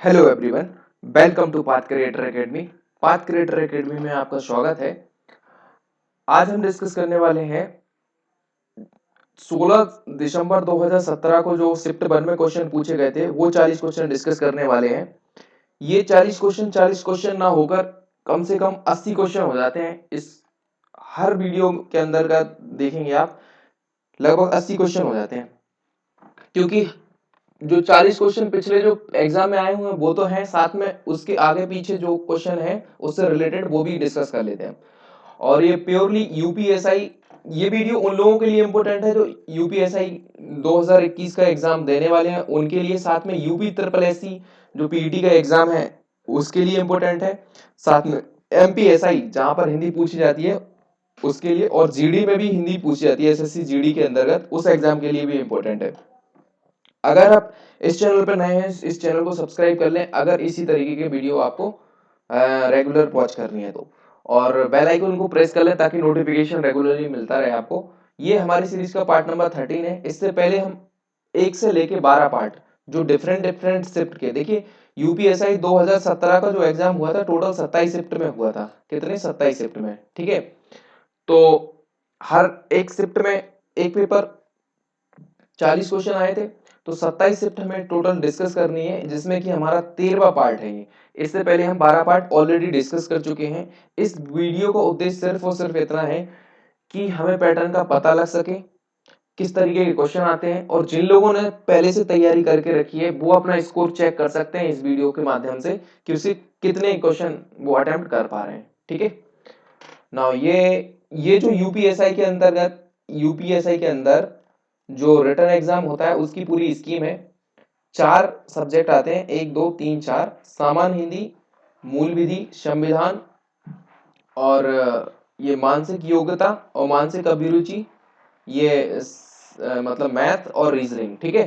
Hello everyone, welcome to Path Creator Academy. Path Creator Academy में आपका स्वागत है। आज हम डिस्कस करने वाले हैं 16 दिसंबर 2017 को जो शिफ्ट 1 में क्वेश्चन पूछे गए थे वो 40 क्वेश्चन डिस्कस करने वाले हैं। ये 40 क्वेश्चन ना होकर कम से कम 80 क्वेश्चन हो जाते हैं। इस हर वीडियो के अंदर का देखेंगे आप, लगभग 80 क्वेश्चन हो जाते हैं, क्योंकि जो 40 क्वेश्चन पिछले जो एग्जाम में आए हुए हैं वो तो हैं, साथ में उसके आगे पीछे जो क्वेश्चन है उससे रिलेटेड वो भी डिस्कस कर लेते हैं। और ये प्योरली यूपीएसआई, ये वीडियो उन लोगों के लिए इंपॉर्टेंट है जो यूपीएसआई 2021 का एग्जाम देने वाले हैं, उनके लिए। साथ में यूपी ट्रिपल एससी जो पीईटी का एग्जाम है उसके लिए इंपॉर्टेंट है। साथ में एमपीएसआई जहां पर हिंदी पूछी जाती है उसके लिए, और जीडी में भी हिंदी पूछी जाती है, एसएससी जीडी के अंतर्गत उस एग्जाम के लिए भी इंपॉर्टेंट है। अगर आप इस चैनल पर नए हैं, इस चैनल को सब्सक्राइब कर लें अगर इसी तरीके के वीडियो आपको रेगुलर वॉच करनी है तो, और बेल आइकन को प्रेस कर लें ताकि नोटिफिकेशन रेगुलरली मिलता रहे आपको। ये हमारी सीरीज का पार्ट नंबर 13 है। इससे पहले हम 1 से लेके 12 पार्ट जो डिफरेंट डिफरेंट शिफ्ट के, देखिए यूपीएसआई 2017 का जो एग्जाम हुआ था टोटल 27 शिफ्ट में हुआ था। कितने? 27 शिफ्ट में, ठीक है। तो हर एक शिफ्ट में एक पेपर, 40 क्वेश्चन आए थे, तो 27 शिफ्ट हमें टोटल डिस्कस करनी है, जिसमें कि हमारा 13वां पार्ट है ये। इससे पहले हम 12 पार्ट ऑलरेडी डिस्कस कर चुके हैं। इस वीडियो का उद्देश्य सिर्फ और सिर्फ इतना है कि हमें पैटर्न का पता लग सके, किस तरीके के क्वेश्चन आते हैं, और जिन लोगों ने पहले से तैयारी करके रखी है वो अपना स्कोर चेक कर सकते हैं इस वीडियो के माध्यम से कि उसे कितने क्वेश्चन वो अटेम्प्ट कर पा रहे हैं, ठीक है। नाउ ये जो यूपीएसआई के अंदर जो रिटन एग्जाम होता है उसकी पूरी स्कीम है। 4 सब्जेक्ट आते हैं, 1 2 3 4, सामान्य हिंदी, मूल विधि, संविधान, और ये मानसिक योग्यता और मानसिक अभिरुचि, ये मतलब मैथ और रीजनिंग, ठीक है।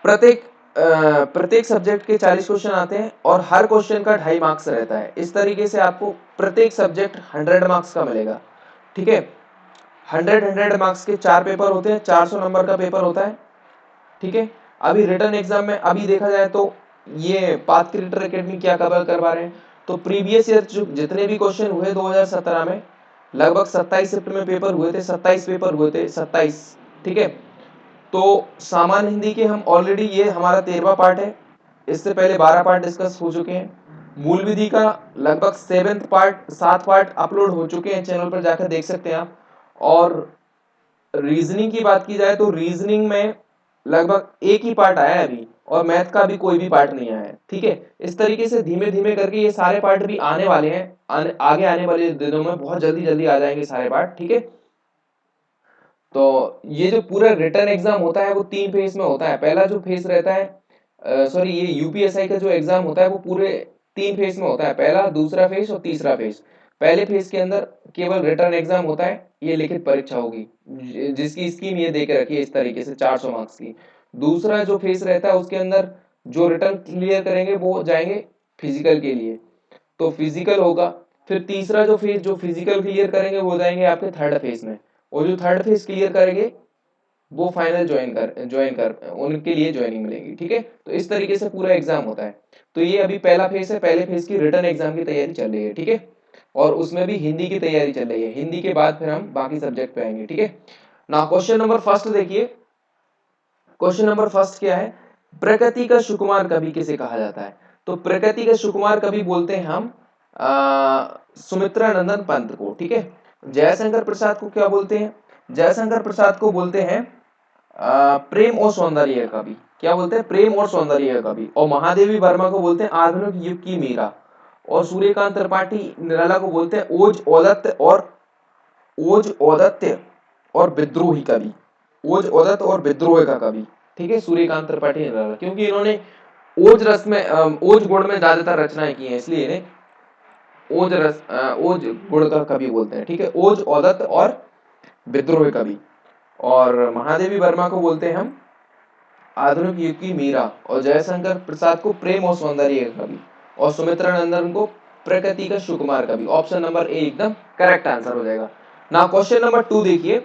प्रत्येक प्रत्येक सब्जेक्ट के 40 क्वेश्चन आते हैं और हर क्वेश्चन का 2.5 मार्क्स रहता है। इस तरीके से आपको प्रत्येक सब्जेक्ट 100 मार्क्स का मिलेगा, ठीक है। 100 मार्क्स के 4 पेपर होते हैं, 400 नंबर का पेपर होता है, ठीक है। अभी रिटर्न एग्जाम में अभी देखा जाए तो ये पाथ क्रिएटर एकेडमी क्या कवर करवा रहे हैं, तो प्रीवियस ईयर जो जितने भी क्वेश्चन हुए 2017 में, लगभग 27 शिफ्ट में पेपर हुए थे, 27 पेपर हुए थे, 27, ठीक है। तो सामान्य हिंदी के हम ऑलरेडी, ये हमारा 13वां पार्ट है, इससे पहले 12 पार्ट डिस्कस हो चुके हैं। मूल विधि का लगभग 7th पार्ट, 7 पार्ट अपलोड हो चुके हैं, चैनल पर जाकर देख सकते हैं आप। और रीजनिंग की बात की जाए तो रीजनिंग में लगभग एक ही पार्ट आया है अभी, और मैथ का भी कोई भी पार्ट नहीं आया है, ठीक है। इस तरीके से धीमे धीमे करके ये सारे पार्ट भी आने वाले हैं, आगे आने वाले दिनों में बहुत जल्दी जल्दी आ जाएंगे सारे पार्ट, ठीक है। तो ये जो पूरा रिटर्न एग्जाम होता है वो 3 फेज में होता है। पहला जो फेज रहता है, सॉरी, ये यूपीएसआई का जो एग्जाम होता है वो पूरे 3 फेज में होता है, पहला, दूसरा फेज और तीसरा फेज। पहले फेज के अंदर केवल रिटर्न एग्जाम होता है, ये लिखित परीक्षा होगी, जिसकी स्कीम ये दे के रखी है इस तरीके से 400 मार्क्स की। दूसरा जो फेज रहता है उसके अंदर जो रिटर्न क्लियर करेंगे वो जाएंगे फिजिकल के लिए, तो फिजिकल होगा। फिर तीसरा जो फेज, जो फिजिकल क्लियर करेंगे वो जाएंगे आपके थर्ड फेज में, और जो थर्ड फेज क्लियर करेंगे वो फाइनल ज्वाइन कर उनके लिए ज्वाइनिंग मिलेगी, ठीक है। तो इस तरीके से पूरा एग्जाम होता है। तो ये अभी पहला फेज है, पहले फेज की रिटर्न एग्जाम की तैयारी चल रही है, ठीक है। और उसमें भी हिंदी की तैयारी चल रही है, हिंदी के बाद फिर हम बाकी सब्जेक्ट पे आएंगे, ठीक है ना। क्वेश्चन नंबर फर्स्ट देखिए, क्वेश्चन नंबर फर्स्ट क्या है? प्रकृति का सुकुमार कवि किसे कहा जाता है? तो प्रकृति का सुकुमार कवि बोलते हैं हम सुमित्रा नंदन पंत को, ठीक है। जयशंकर प्रसाद को क्या बोलते हैं? जयशंकर प्रसाद को बोलते हैं प्रेम और सौंदर्य कवि। क्या बोलते हैं? प्रेम और सौंदर्य कवि। और महादेवी वर्मा को बोलते हैं आधुनिक युग की मीरा। और सूर्यकांत त्रिपाठी निराला को बोलते हैं ओज औदत्य और विद्रोही कवि। ओज औदत्त और विद्रोह का कवि, ठीक है, सूर्यकांत त्रिपाठी निराला, क्योंकि इन्होंने ओज गुण में ज्यादातर रचनाएं की हैं, इसलिए इन्हें ओज गुण का कवि बोलते हैं, ठीक है। ओज औदत्त और विद्रोह कवि। और महादेवी वर्मा को बोलते हैं हम आधुनिक युग की मीरा, और जयशंकर प्रसाद को प्रेम और सौंदर्य का कवि, और सुमित्रा नंदन को प्रकृति का सुकुमार कवि। ऑप्शन नंबर ए एकदम करेक्ट आंसर हो जाएगा ना। क्वेश्चन नंबर 2 देखिए,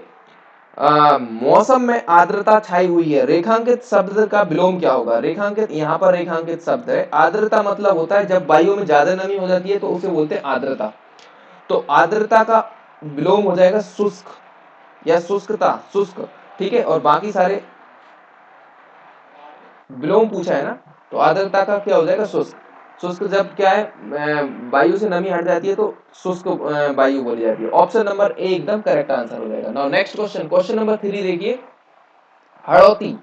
मौसम में आर्द्रता छाई हुई है। रेखांकित शब्द का विलोम क्या होगा? रेखांकित, यहाँ पर रेखांकित शब्द है। आर्द्रता मतलब होता है जब वायु में ज्यादा नमी हो जाती है तो उसे बोलते हैं आर्द्रता। तो आर्द्रता का विलोम हो जाएगा शुष्क या शुष्कता, शुष्क। ठीक है, और बाकी सारे विलोम पूछा है ना, तो आर्द्रता का क्या हो जाएगा? शुष्क। शुष्क जब क्या है, वायु से नमी हट जाती है तो शुष्क वायु बोली जाती है। ऑप्शन नंबर ए एकदम करेक्ट आंसर हो जाएगा। Now next question, question number 3 देखिए। हड़ौती,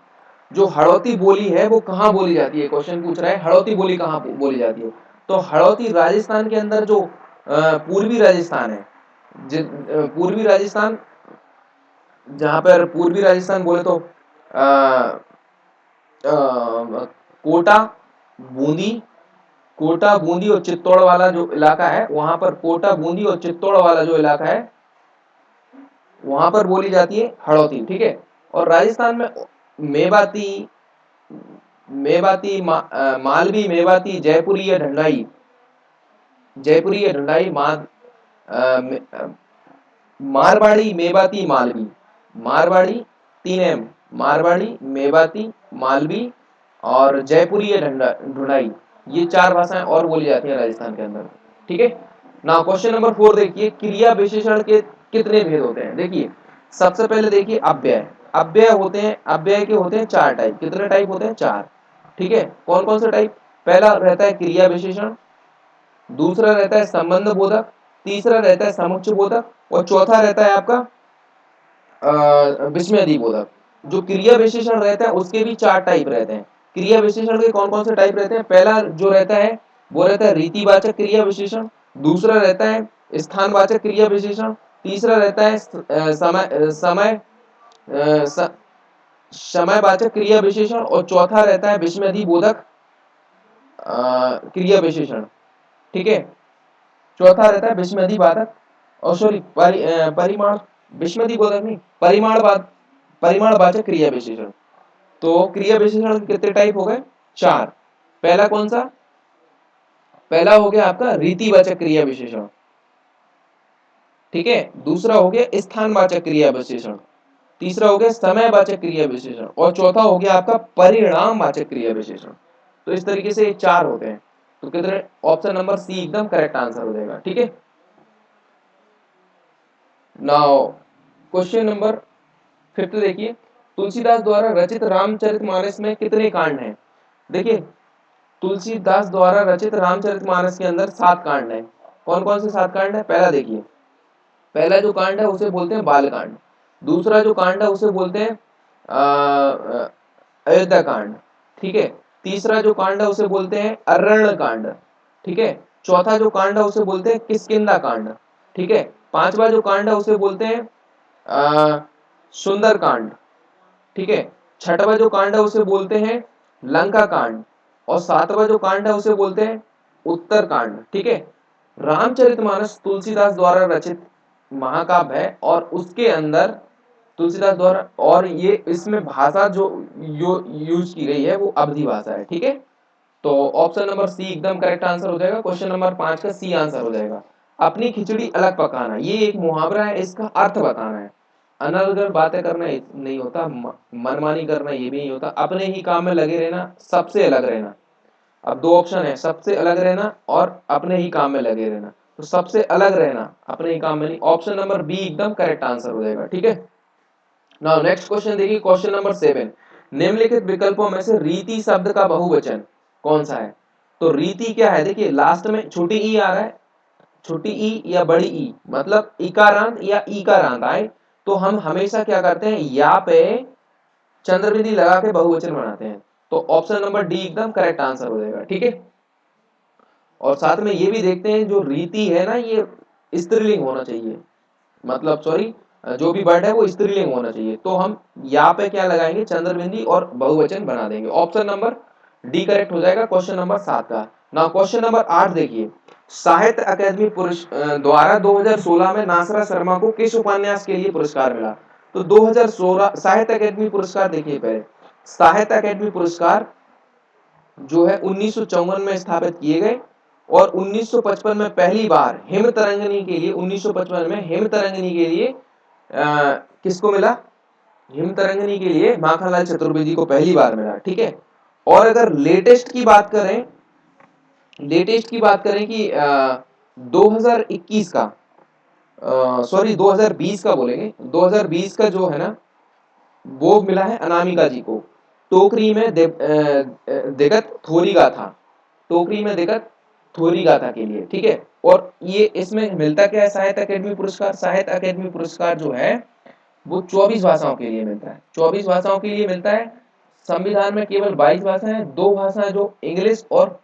जो हड़ौती बोली है वो कहाँ बोली जाती है? क्वेश्चन पूछ रहा है हड़ौती बोली कहाँ बोली जाती है। तो हड़ौती राजस्थान के अंदर जो पूर्वी राजस्थान है, पूर्वी राजस्थान, जहां पर पूर्वी राजस्थान बोले तो आ, कोटा, बूंदी, कोटा बूंदी और चित्तौड़ वाला जो इलाका है, वहां पर कोटा बूंदी और चित्तौड़ वाला जो इलाका है वहां पर बोली जाती है हड़ौती। ठीक है, और राजस्थान में मेवाती, मालवी, मेवाती, जयपुरी या ढंढाई, जयपुरी या ढंढाई, मारवाड़ी, मेवाती, मालवी, मारवाड़ी, 3 M, मारवाड़ी, मेवाती, मालवी और जयपुरी या ढुंढाई, ये 4 भाषाएं और बोली जाती हैं राजस्थान के अंदर। ठीक है, ना क्वेश्चन नंबर 4 देखिए। क्रिया विशेषण के कितने भेद होते हैं? देखिए, सबसे पहले देखिए अव्यय। अव्यय होते हैं, अव्यय के होते हैं 4 टाइप। कितने टाइप होते हैं? 4। ठीक है, कौन कौन से टाइप? पहला रहता है क्रिया विशेषण, दूसरा रहता है संबंध बोधक, तीसरा रहता है समुच्चय बोधक और चौथा रहता है आपका विस्मयादि बोधक। जो क्रिया विशेषण रहता है उसके भी 4 टाइप रहते हैं। क्रिया विशेषण के कौन कौन से टाइप रहते हैं? पहला जो रहता है वो रहता है रीतिवाचक क्रिया विशेषण, दूसरा रहता है स्थानवाचक क्रिया विशेषण, तीसरा रहता है समयवाचक क्रिया विशेषण और चौथा रहता है विस्मयादि बोधक क्रिया विशेषण। ठीक है, चौथा रहता है विस्मयादि बाधक, और सॉरी परिमाण, विस्मयादि बोधक नहीं, परिमाणवाचक क्रिया विशेषण। तो क्रिया विशेषण के कितने टाइप हो गए? 4। पहला कौन सा? पहला हो गया आपका रीतिवाचक क्रिया विशेषण। ठीक है, दूसरा हो गया स्थानवाचक क्रिया विशेषण, तीसरा हो गया समयवाचक क्रिया विशेषण और चौथा हो गया आपका परिणामवाचक क्रिया विशेषण। तो इस तरीके से ये 4 होते हैं। तो कितने? ऑप्शन नंबर सी एकदम करेक्ट आंसर हो जाएगा। ठीक है, नाउ क्वेश्चन नंबर 5 देखिए। तुलसीदास द्वारा रचित रामचरितमानस में कितने कांड हैं? देखिए, तुलसीदास द्वारा रचित रामचरितमानस के अंदर 7 कांड हैं। कौन कौन से 7 कांड हैं? पहला देखिए, पहला जो कांड है उसे बोलते हैं बालकांड, दूसरा जो कांड है उसे बोलते हैं अयोध्या कांड। ठीक है, तीसरा जो कांड है उसे बोलते हैं अरण्य कांड। ठीक है, चौथा जो कांड है उसे बोलते हैं किष्किंधा कांड। ठीक है, पांचवा जो कांड है उसे बोलते हैं सुंदर कांड। ठीक है, छठवा जो कांड है उसे बोलते हैं लंका कांड और सातवां जो कांड है उसे बोलते हैं उत्तर कांड। ठीक है, रामचरितमानस तुलसीदास द्वारा रचित महाकाव्य है और उसके अंदर तुलसीदास द्वारा, और ये इसमें भाषा जो यूज की गई है वो अवधी भाषा है। ठीक है, तो ऑप्शन नंबर सी एकदम करेक्ट आंसर हो जाएगा। क्वेश्चन नंबर 5 का सी आंसर हो जाएगा। अपनी खिचड़ी अलग पकाना, ये एक मुहावरा है, इसका अर्थ बताना है। अनर्गल बातें करना नहीं होता, मनमानी करना ये भी नहीं होता, अपने ही काम में लगे रहना, सबसे अलग रहना। अब 2 ऑप्शन है, सबसे अलग रहना और अपने ही काम में लगे रहना। तो सबसे अलग रहना, अपने ही काम में नहीं, ऑप्शन नंबर बी एकदम करेक्ट आंसर हो जाएगा। ठीक है, नाउ नेक्स्ट क्वेश्चन देखिए, क्वेश्चन नंबर 7। निम्नलिखित विकल्पों में से रीति शब्द का बहुवचन कौन सा है? तो रीति क्या है? देखिए, लास्ट में छोटी ई आ रहा है, छोटी ई या बड़ी ई, मतलब इकारांत या ईकारांत आए तो हम हमेशा क्या करते हैं, या पे चंद्र बिंदी लगा के बहुवचन बनाते हैं। तो ऑप्शन नंबर डी एकदम करेक्ट आंसर हो जाएगा। ठीक है, और साथ में ये भी देखते हैं जो रीति है ना, ये स्त्रीलिंग होना चाहिए, मतलब सॉरी, जो भी वर्ड है वो स्त्रीलिंग होना चाहिए। तो हम यहाँ पे क्या लगाएंगे, चंद्र बिंदी और बहुवचन बना देंगे। ऑप्शन नंबर डी करेक्ट हो जाएगा क्वेश्चन नंबर 7 का। ना क्वेश्चन नंबर 8 देखिए। साहित्य अकादमी द्वारा 2016 में नासरा शर्मा को किस उपन्यास के लिए पुरस्कार मिला? तो 2016 साहित्य अकादमी पुरस्कार देखिए, पहले साहित्य अकादमी पुरस्कार जो है 1954 में स्थापित किए गए और 1955 में पहली बार हिम तरंगिणी के लिए, 1955 में हिम तरंगिणी के लिए किसको मिला? हिम तरंगिणी के लिए माखनलाल चतुर्वेदी को पहली बार मिला, ठीक है। और अगर लेटेस्ट की बात करें, लेटेस्ट की बात करें कि 2021 का, सॉरी 2020 का बोलेंगे, 2020 का जो है ना, वो मिला है अनामिका जी को। टोकरी में दिगत थोरी गाथा, टोकरी में दिगत थोरी गाथा के लिए, ठीक है। और ये इसमें मिलता क्या है, साहित्य अकेडमी पुरस्कार। साहित्य अकेडमी पुरस्कार जो है वो 24 भाषाओं के लिए मिलता है, 24 भाषाओं के लिए मिलता है। संविधान में केवल 22 भाषाएं हैं, दो भाषाएं जो इंग्लिश और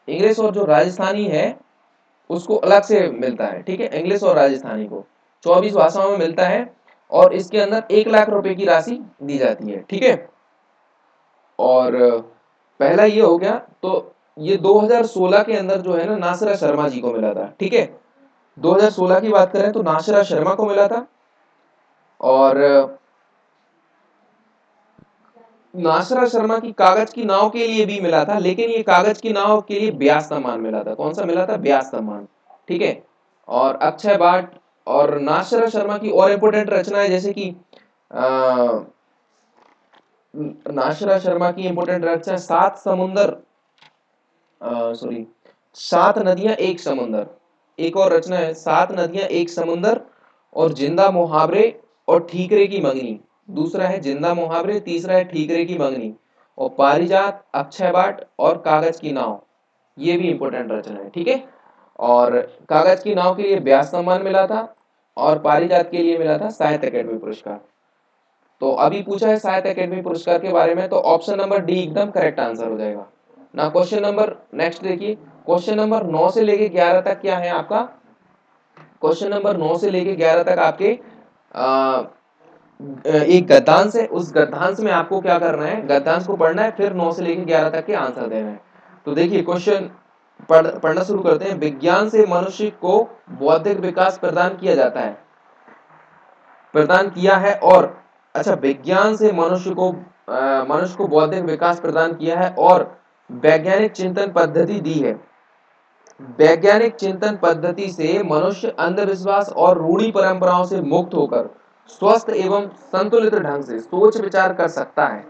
इंग्लिश और जो राजस्थानी है उसको अलग से मिलता है, ठीक है। इंग्लिश और राजस्थानी को 24 भाषाओं में मिलता है और इसके अंदर 1 लाख रुपए की राशि दी जाती है, ठीक है। और पहला ये हो गया। तो ये 2016 के अंदर जो है ना नासिरा शर्मा जी को मिला था, ठीक है। 2016 की बात करें तो नासिरा शर्मा को मिला था। और नासिरा शर्मा की कागज की नाव के लिए भी मिला था, लेकिन ये कागज की नाव के लिए व्यास सम्मान मिला था। कौन सा मिला था? व्यास सम्मान, ठीक है। और अक्षय भाट और नासिरा शर्मा की और इंपोर्टेंट रचनाएं जैसे कि नासिरा शर्मा की इंपोर्टेंट रचना सात समुंदर, सॉरी, सात नदियां एक समुंदर। एक और रचना है सात नदियां एक समुंदर, और जिंदा मुहावरे और ठीकरे की मंगनी। दूसरा है जिंदा मुहावरे, तीसरा है ठीकरे की मंगनी। और पारिजात, अक्षय बाट और कागज की नाव, ये भी इंपोर्टेंट रचना है, ठीक है। और कागज की नाव के लिए व्यास सम्मान मिला था और पारिजात के लिए मिला था साहित्य अकेडमी पुरस्कार। तो अभी पूछा है साहित्य अकेडमी पुरस्कार के बारे में, तो ऑप्शन नंबर डी एकदम करेक्ट आंसर हो जाएगा ना। क्वेश्चन नंबर नेक्स्ट देखिए, क्वेश्चन नंबर 9 से लेके 11 तक क्या है आपका? क्वेश्चन नंबर 9 से लेके 11 तक आपके एक गद्यांश है। उस गद्यांश में आपको क्या करना है, गद्यांश को पढ़ना है, फिर 9 से लेके 11 तक के आंसर देना है। तो देखिए क्वेश्चन पढ़ना शुरू करते हैं। विज्ञान से मनुष्य को बौद्धिक विकास प्रदान किया जाता है, प्रदान किया है। और अच्छा, विज्ञान से मनुष्य को बौद्धिक विकास प्रदान किया है और वैज्ञानिक चिंतन पद्धति दी है। वैज्ञानिक चिंतन पद्धति से मनुष्य अंधविश्वास और रूढ़ी परंपराओं से मुक्त होकर स्वस्थ एवं संतुलित ढंग से सोच विचार कर सकता है।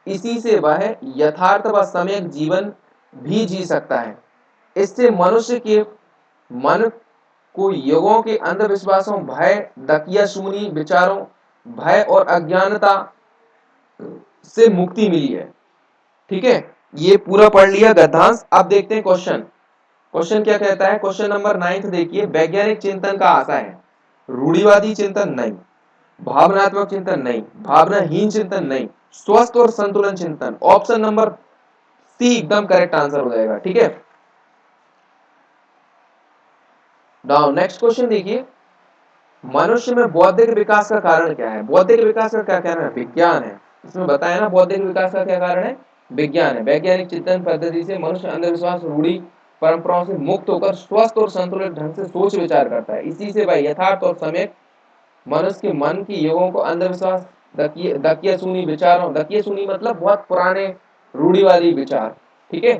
इसी से वह यथार्थ व सम्यक जीवन भी जी सकता है। इससे मनुष्य के मन को युगों के अंधविश्वासों, भय, दकियासूनी विचारों, भय और अज्ञानता से मुक्ति मिली है, ठीक है। ये पूरा पढ़ लिया गद्यांश। अब देखते हैं क्वेश्चन। क्वेश्चन क्या कहता है? क्वेश्चन नंबर 9 देखिए, वैज्ञानिक चिंतन का आशा है रूढ़िवादी चिंतन नहीं, भावनात्मक चिंतन नहीं, भावनाहीन चिंतन नहीं, स्वस्थ और संतुलन चिंतन। ऑप्शन नंबर सी एकदम करेक्ट आंसर हो जाएगा, ठीक है। नाउ नेक्स्ट क्वेश्चन देखिए, मनुष्य में बौद्धिक विकास का कारण क्या है? बौद्धिक विकास का क्या कारण है? विज्ञान है। इसमें बताया ना बौद्धिक विकास का क्या कारण है? विज्ञान है। वैज्ञानिक चिंतन पद्धति से मनुष्य अंधविश्वास, रूढ़ी परंपराओं से मुक्त होकर स्वस्थ और संतुलित ढंग से सोच विचार करता है। इसी से वह यथार्थ और समय मनुष्य के मन की युगों को अंधविश्वास, दकियासूनी विचारों, दकियासूनी मतलब बहुत पुराने रूढ़िवादी विचार, ठीक है।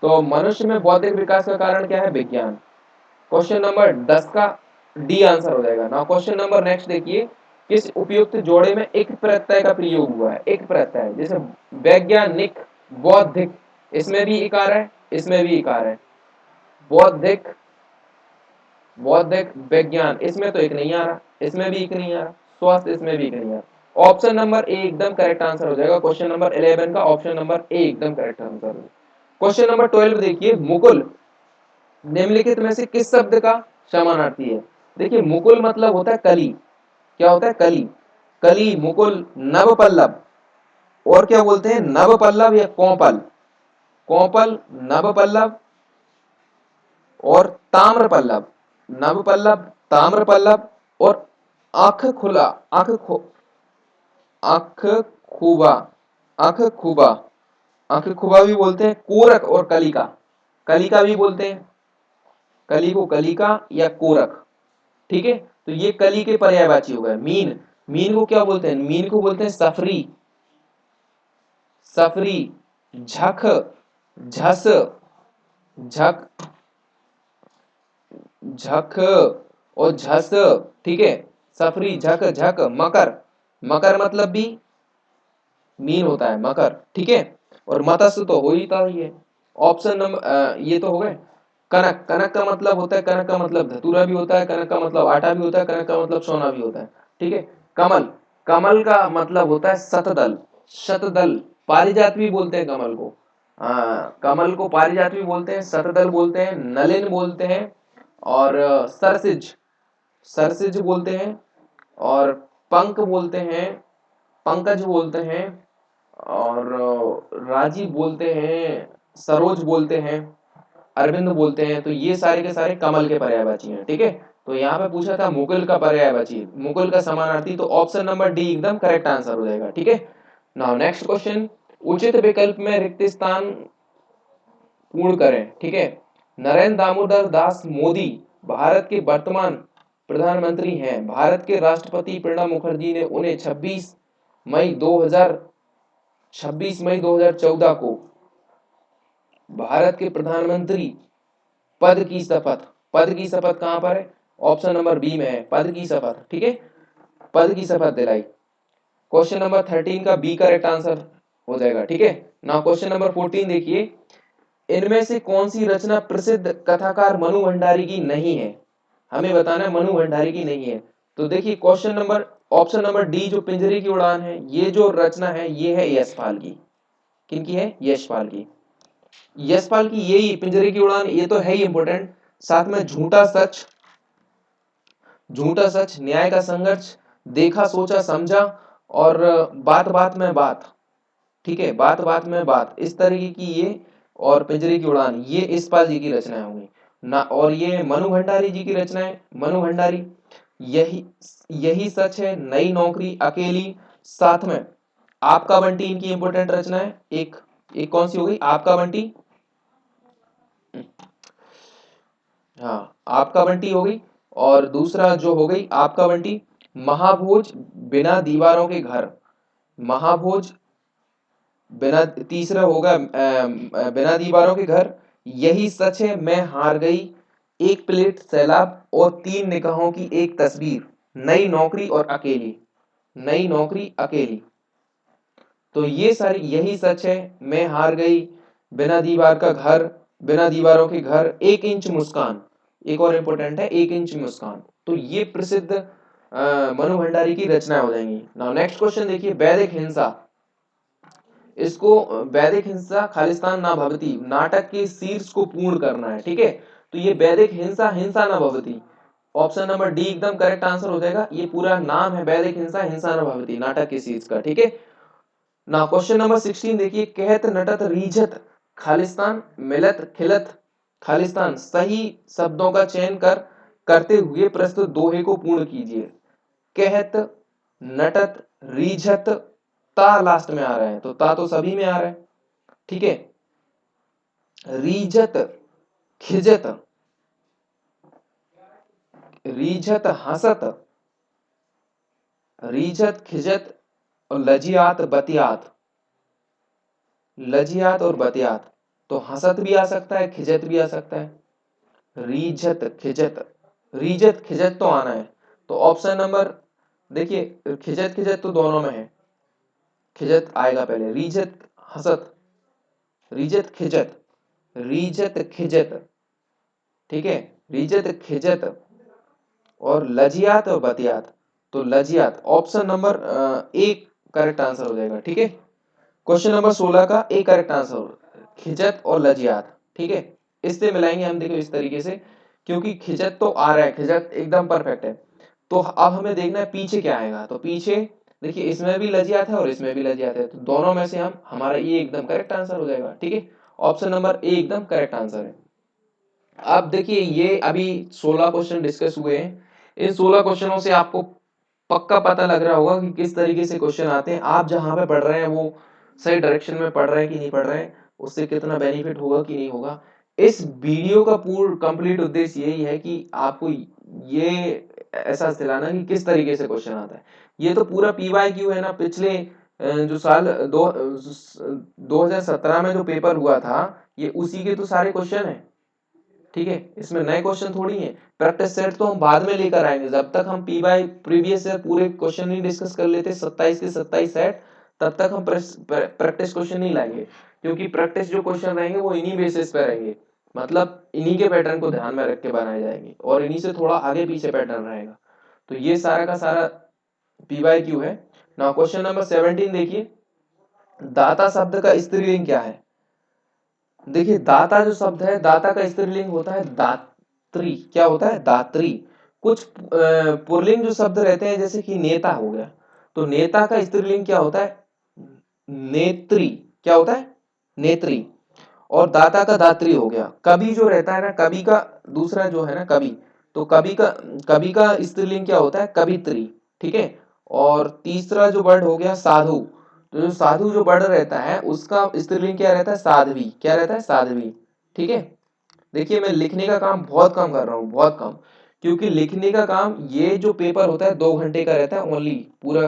तो मनुष्य में बौद्धिक विकास का कारण क्या है? विज्ञान। क्वेश्चन नंबर 10 का डी आंसर हो जाएगा ना। क्वेश्चन नंबर नेक्स्ट देखिए, किस उपयुक्त जोड़े में एक प्रत्यय का प्रयोग हुआ है? एक प्रत्यय, जैसे वैज्ञानिक, बौद्धिक, इसमें भी इकार है, इसमें भी इकार है। बौद्धिक, बौद्धिक, विज्ञान, इसमें तो एक नहीं आ रहा, इसमें भी एक नहीं आ रहा, स्वस्थ, इसमें भी एक नहीं आ रहा। ऑप्शन नंबर ए एकदम करेक्ट आंसर हो जाएगा। क्वेश्चन नंबर 11 का ऑप्शन नंबर ए एकदम करेक्ट आंसर। क्वेश्चन नंबर 12 देखिए, मुकुल निम्नलिखित में से किस शब्द का समानार्थी है? देखिए मुकुल मतलब होता है कली। क्या होता है? कली। कली, मुकुल, नव पल्लव, और क्या बोलते हैं? नव पल्लव या कोपल। कोपल, नव पल्लव और ताम्र पल्लव। नव पल्लव, ताम्र पल्लव और आंख खुला, आंख खुबा, आंख खुबा, आंख खुबा भी बोलते हैं। कोरक और कलिका, कलिका भी बोलते हैं। कली को कलिका या कोरक, ठीक है। तो ये कली के पर्यायवाची हो गए। मीन, मीन को क्या बोलते हैं? मीन को बोलते हैं सफरी, सफरी, झख, झस, झक, झख और झस, ठीक है। सफरी, झक, झक, मकर, मकर मतलब भी मीन होता है मकर, ठीक है। और मत्स्य तो हो ही था ये। ऑप्शन नंबर ये तो हो गए। कनक, कनक का मतलब होता है, कनक का मतलब धतूरा भी होता है, कनक का मतलब आटा भी होता है, कनक का मतलब सोना भी होता है, ठीक है। कमल, कमल का मतलब होता है शतदल, शतदल, पारिजात भी बोलते हैं कमल को। कमल को पारिजात भी बोलते हैं, शतदल बोलते हैं, नलिन बोलते हैं, और सरसिज, सरसिज बोलते हैं, और पंख बोलते हैं, पंकज बोलते हैं, और राजीव बोलते हैं, सरोज बोलते हैं, अरविंद बोलते हैं। तो ये सारे के सारे कमल के पर्यायवाची हैं, ठीक है। तो यहाँ पे पूछा था मुकुल का पर्यायवाची, मुकुल का समानार्थी, तो ऑप्शन नंबर डी एकदम करेक्ट आंसर हो जाएगा, ठीक है। नाउ नेक्स्ट क्वेश्चन, उचित विकल्प में रिक्त स्थान पूर्ण करें, ठीक है। नरेंद्र दामोदर दास मोदी भारत के वर्तमान प्रधानमंत्री हैं। भारत के राष्ट्रपति प्रणब मुखर्जी ने उन्हें 26 मई 2014 को भारत के प्रधानमंत्री पद की शपथ, पद की शपथ कहां पर है, ऑप्शन नंबर बी में है, पद की शपथ, ठीक है, पद की शपथ दिलाई। क्वेश्चन नंबर 13 का बी करेक्ट आंसर हो जाएगा, ठीक है। नाउ क्वेश्चन नंबर 14 देखिए, इनमें से कौन सी रचना प्रसिद्ध कथाकार मनु भंडारी की नहीं है, हमें बताना है मनु भंडारी की नहीं है। तो देखिए question number, option number D जो पिंजरे की उड़ान है, ये जो रचना है ये है यशपाल की। किनकी है, यशपाल की। यशपाल की यही पिंजरे की उड़ान, ये तो है ही इंपॉर्टेंट। साथ में झूठा सच, झूठा सच, न्याय का संघर्ष, देखा सोचा समझा, और बात बात में बात, ठीक है, बात बात में बात, इस तरीके की ये, और पिंजरे की उड़ान, ये यशपाल जी की रचनाएं होंगी ना। और ये मनु भंडारी जी की रचनाएं, मनु भंडारी, यही यही सच है, नई नौकरी, अकेली, साथ में आपका बंटी, इनकी इंपॉर्टेंट रचना है। एक एक कौन सी हो गई, आपका बंटी, हाँ आपका बंटी हो गई। और दूसरा जो हो गई आपका बंटी, महाभोज, बिना दीवारों के घर, महाभोज, बिना, तीसरा होगा बिना दीवारों के घर, यही सच है, मैं हार गई, एक प्लेट सैलाब, और तीन निगाहों की एक तस्वीर, नई नौकरी और अकेली, नई नौकरी अकेली। तो ये सारी, यही सच है, मैं हार गई, बिना दीवार का घर, बिना दीवारों के घर, एक इंच मुस्कान, एक और इंपॉर्टेंट है, एक इंच मुस्कान। तो ये प्रसिद्ध मनु भंडारी की रचना हो जाएंगी। नाउ नेक्स्ट क्वेश्चन देखिए, वैदिक हिंसा, इसको वैदिक हिंसा खालिस्तान ना भवती नाटक के शीर्ष को पूर्ण करना है, ठीक है। तो ये वैदिक हिंसा, हिंसा ना भवती, ऑप्शन नंबर डी एकदम करेक्ट आंसर हो जाएगा। ये पूरा नाम है वैदिक हिंसा, हिंसा न भवती, नाटक के शीर्ष का, ठीक है। ना क्वेश्चन नंबर 16 देखिए, कहत नटत रीझत खालिस्तान, मिलत खिलत खालिस्तान, सही शब्दों का चयन करते हुए प्रस्तुत दोहे को पूर्ण कीजिए। कहत, नटत, रीझत, ता लास्ट में आ रहा है, तो ता तो सभी में आ रहा है, ठीक है। रीझत, खिजत, रीझत हसत, रीझत खिजत, और लजियात बतियात, लजियात और बतियात। तो हसत भी आ सकता है, खिजत भी आ सकता है। रीझत खिजत, रीझत खिजत तो आना है। तो ऑप्शन नंबर, देखिए खिजत खिजत तो दोनों में है, खिजत आएगा पहले, रीझत हसत, रीझत खिजत, रीझत खिजत, ठीक है, रीझत खिजत, और लजियात और बतियात। तो लजियात, ऑप्शन नंबर एक करेक्ट आंसर हो जाएगा, ठीक है। क्वेश्चन नंबर 16 का एक करेक्ट आंसर, खिजत और लजियात, ठीक है। इससे मिलाएंगे हम, देखो इस तरीके से, क्योंकि खिजत तो आ रहा है, खिजत एकदम परफेक्ट है। तो अब हमें देखना है पीछे क्या आएगा। तो पीछे देखिए, इसमें भी लजियात है और इसमें भी लजियात है, तो दोनों में से हम, हमारा ये एकदम करेक्ट आंसर हो जाएगा, ठीक है। ऑप्शन नंबर ए एकदम करेक्ट आंसर है। अब देखिए, ये अभी 16 क्वेश्चन डिस्कस हुए हैं। इन 16 क्वेश्चनों से आपको पक्का पता लग रहा होगा कि किस तरीके से क्वेश्चन आते हैं। आप जहां पे पढ़ रहे हैं वो सही डायरेक्शन में पढ़ रहे हैं कि नहीं पढ़ रहे हैं, उससे कितना बेनिफिट होगा कि नहीं होगा। इस वीडियो का पूर्ण कंप्लीट उद्देश्य यही है कि आपको ये एहसास दिलाना कि किस तरीके से क्वेश्चन आता है। ये तो पूरा पीवाईक्यू है ना, पिछले जो साल 2017 में जो पेपर हुआ था, ये उसी के तो सारे क्वेश्चन है। ठीक है, इसमें नए क्वेश्चन थोड़ी है। प्रैक्टिस सेट तो हम बाद में लेकर आएंगे, जब तक हम पी बाई प्रीवियस ईयर पूरे क्वेश्चन नहीं डिस्कस कर लेते 27 के 27 सेट, तब तक हम प्रैक्टिस क्वेश्चन नहीं लाएंगे, क्योंकि प्रैक्टिस जो क्वेश्चन रहेंगे वो इन्हीं बेसिस पे रहेंगे, मतलब इन्हीं के पैटर्न को ध्यान में रख के बनाए जाएंगे और इन्हीं से थोड़ा आगे पीछे पैटर्न रहेगा। तो ये सारा का सारा पी बाई क्यू है। नाउ क्वेश्चन नंबर 17 देखिए, दाता शब्द का स्त्रीलिंग क्या है। देखिए दाता जो शब्द है, दाता का स्त्रीलिंग होता है दात्री। क्या होता है? दात्री। कुछ पुल्लिंग जो शब्द रहते हैं, जैसे कि नेता हो गया, तो नेता का स्त्रीलिंग क्या होता है? नेत्री। क्या होता है? नेत्री। और दाता का दात्री हो गया। कवि जो रहता है ना, कवि का दूसरा जो है ना कवि, तो कवि का स्त्रीलिंग क्या होता है? कवित्री। ठीक है। और तीसरा जो वर्ड हो गया साधु, तो जो साधु जो वर्ड रहता है उसका स्त्रीलिंग क्या रहता है? साध्वी। क्या रहता है? साध्वी। ठीक है। देखिए मैं लिखने का काम बहुत कम कर रहा हूँ, बहुत कम, क्योंकि लिखने का काम, ये जो पेपर होता है 2 घंटे का रहता है ओनली, पूरा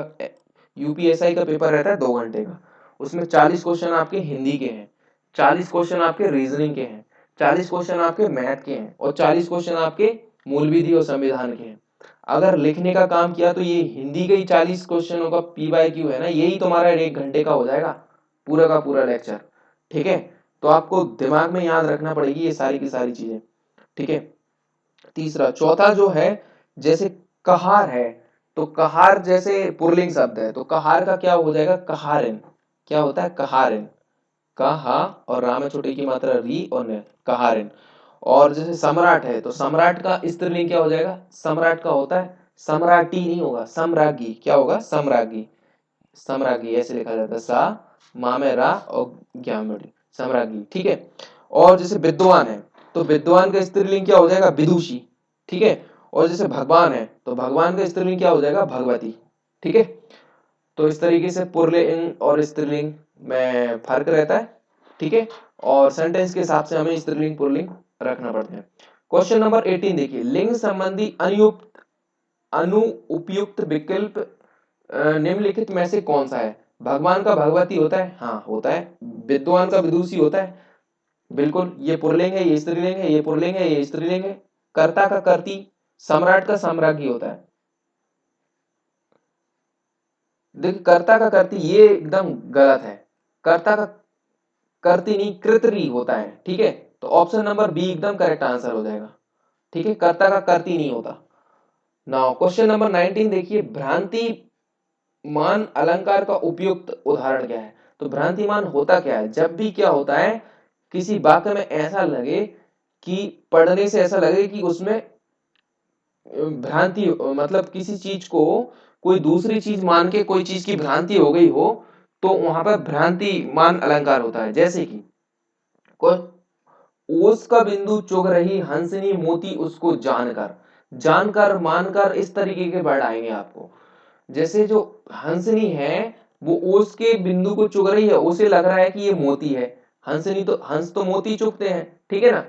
यूपीएसआई का पेपर रहता है 2 घंटे का। उसमें 40 क्वेश्चन आपके हिंदी के हैं, 40 क्वेश्चन आपके रीजनिंग के हैं, 40 क्वेश्चन आपके मैथ के हैं और 40 क्वेश्चन आपके मूल विधि और संविधान के हैं। अगर लिखने का काम किया तो ये हिंदी के ही 40 क्वेश्चनों का पी बाई क्यू है ना, यही तुम्हारा 1 घंटे का हो जाएगा, पूरा का पूरा लेक्चर। ठीक है। तो आपको दिमाग में याद रखना पड़ेगी ये सारी की सारी चीजें। ठीक है। तीसरा, चौथा जो है, जैसे कहार है, तो कहार जैसे पुल्लिंग शब्द है, तो कहार का क्या हो जाएगा? कहारिन। क्या होता है? कहारिन। कहा और राम में छोटी की मात्रा री और न, कहारिन। और जैसे सम्राट है, तो सम्राट का स्त्रीलिंग क्या हो जाएगा? सम्राट का होता है सम्राटी, नहीं होगा सम्राज्ञी। क्या होगा? सम्राज्ञी। सम्राज्ञी ऐसे लिखा जाता है, सा मा में रा और ज्ञा में डी, सम्राज्ञी। ठीक है। और जैसे विद्वान है, तो विद्वान का स्त्रीलिंग क्या हो जाएगा? विदुषी। ठीक है। और जैसे भगवान है, तो भगवान का स्त्रीलिंग क्या हो जाएगा? भगवती। ठीक है। तो इस तरीके से पुल्लिंग और स्त्रीलिंग में फर्क रहता है। ठीक है। और सेंटेंस के हिसाब से हमें स्त्रीलिंग पुल्लिंग रखना पड़ता है। क्वेश्चन नंबर 18 देखिए, लिंग संबंधी अनुपयुक्त विकल्प निम्नलिखित में से कौन सा है? भगवान का भगवती होता है? हाँ होता है। विद्वान का विदुषी होता है? बिल्कुल। ये पुल्लिंग है, ये स्त्रीलिंग है, ये पुल्लिंग है, ये स्त्रीलिंग है। कर्ता का कर्ती, सम्राट का साम्राज्ञी होता है। देखिए कर्ता का कर्ती ये एकदम गलत है, कर्ता का कर्ती नहीं कृतरी होता है। ठीक है। तो ऑप्शन नंबर बी एकदम करेक्ट आंसर हो जाएगा। ठीक है। कर्ता का कर्ती नहीं होता। नाउ क्वेश्चन नंबर 19 देखिए, भ्रांति मान अलंकार का उपयुक्त उदाहरण क्या है? तो भ्रांतिमान होता क्या है? जब भी क्या होता है, किसी वाक्य में ऐसा लगे कि पढ़ने से ऐसा लगे कि उसमें भ्रांति, मतलब किसी चीज को कोई दूसरी चीज मान के कोई चीज की भ्रांति हो गई हो, तो वहां पर भ्रांति मान अलंकार होता है। जैसे कि कोई ओस का बिंदु चुग रही हंसनी मोती उसको जानकर, जानकर मानकर इस तरीके के वर्ड आएंगे आपको। जैसे जो हंसनी है वो ओस के बिंदु को चुग रही है, उसे लग रहा है कि ये मोती है। हंसनी तो, हंस तो मोती चुगते हैं, ठीक है ना,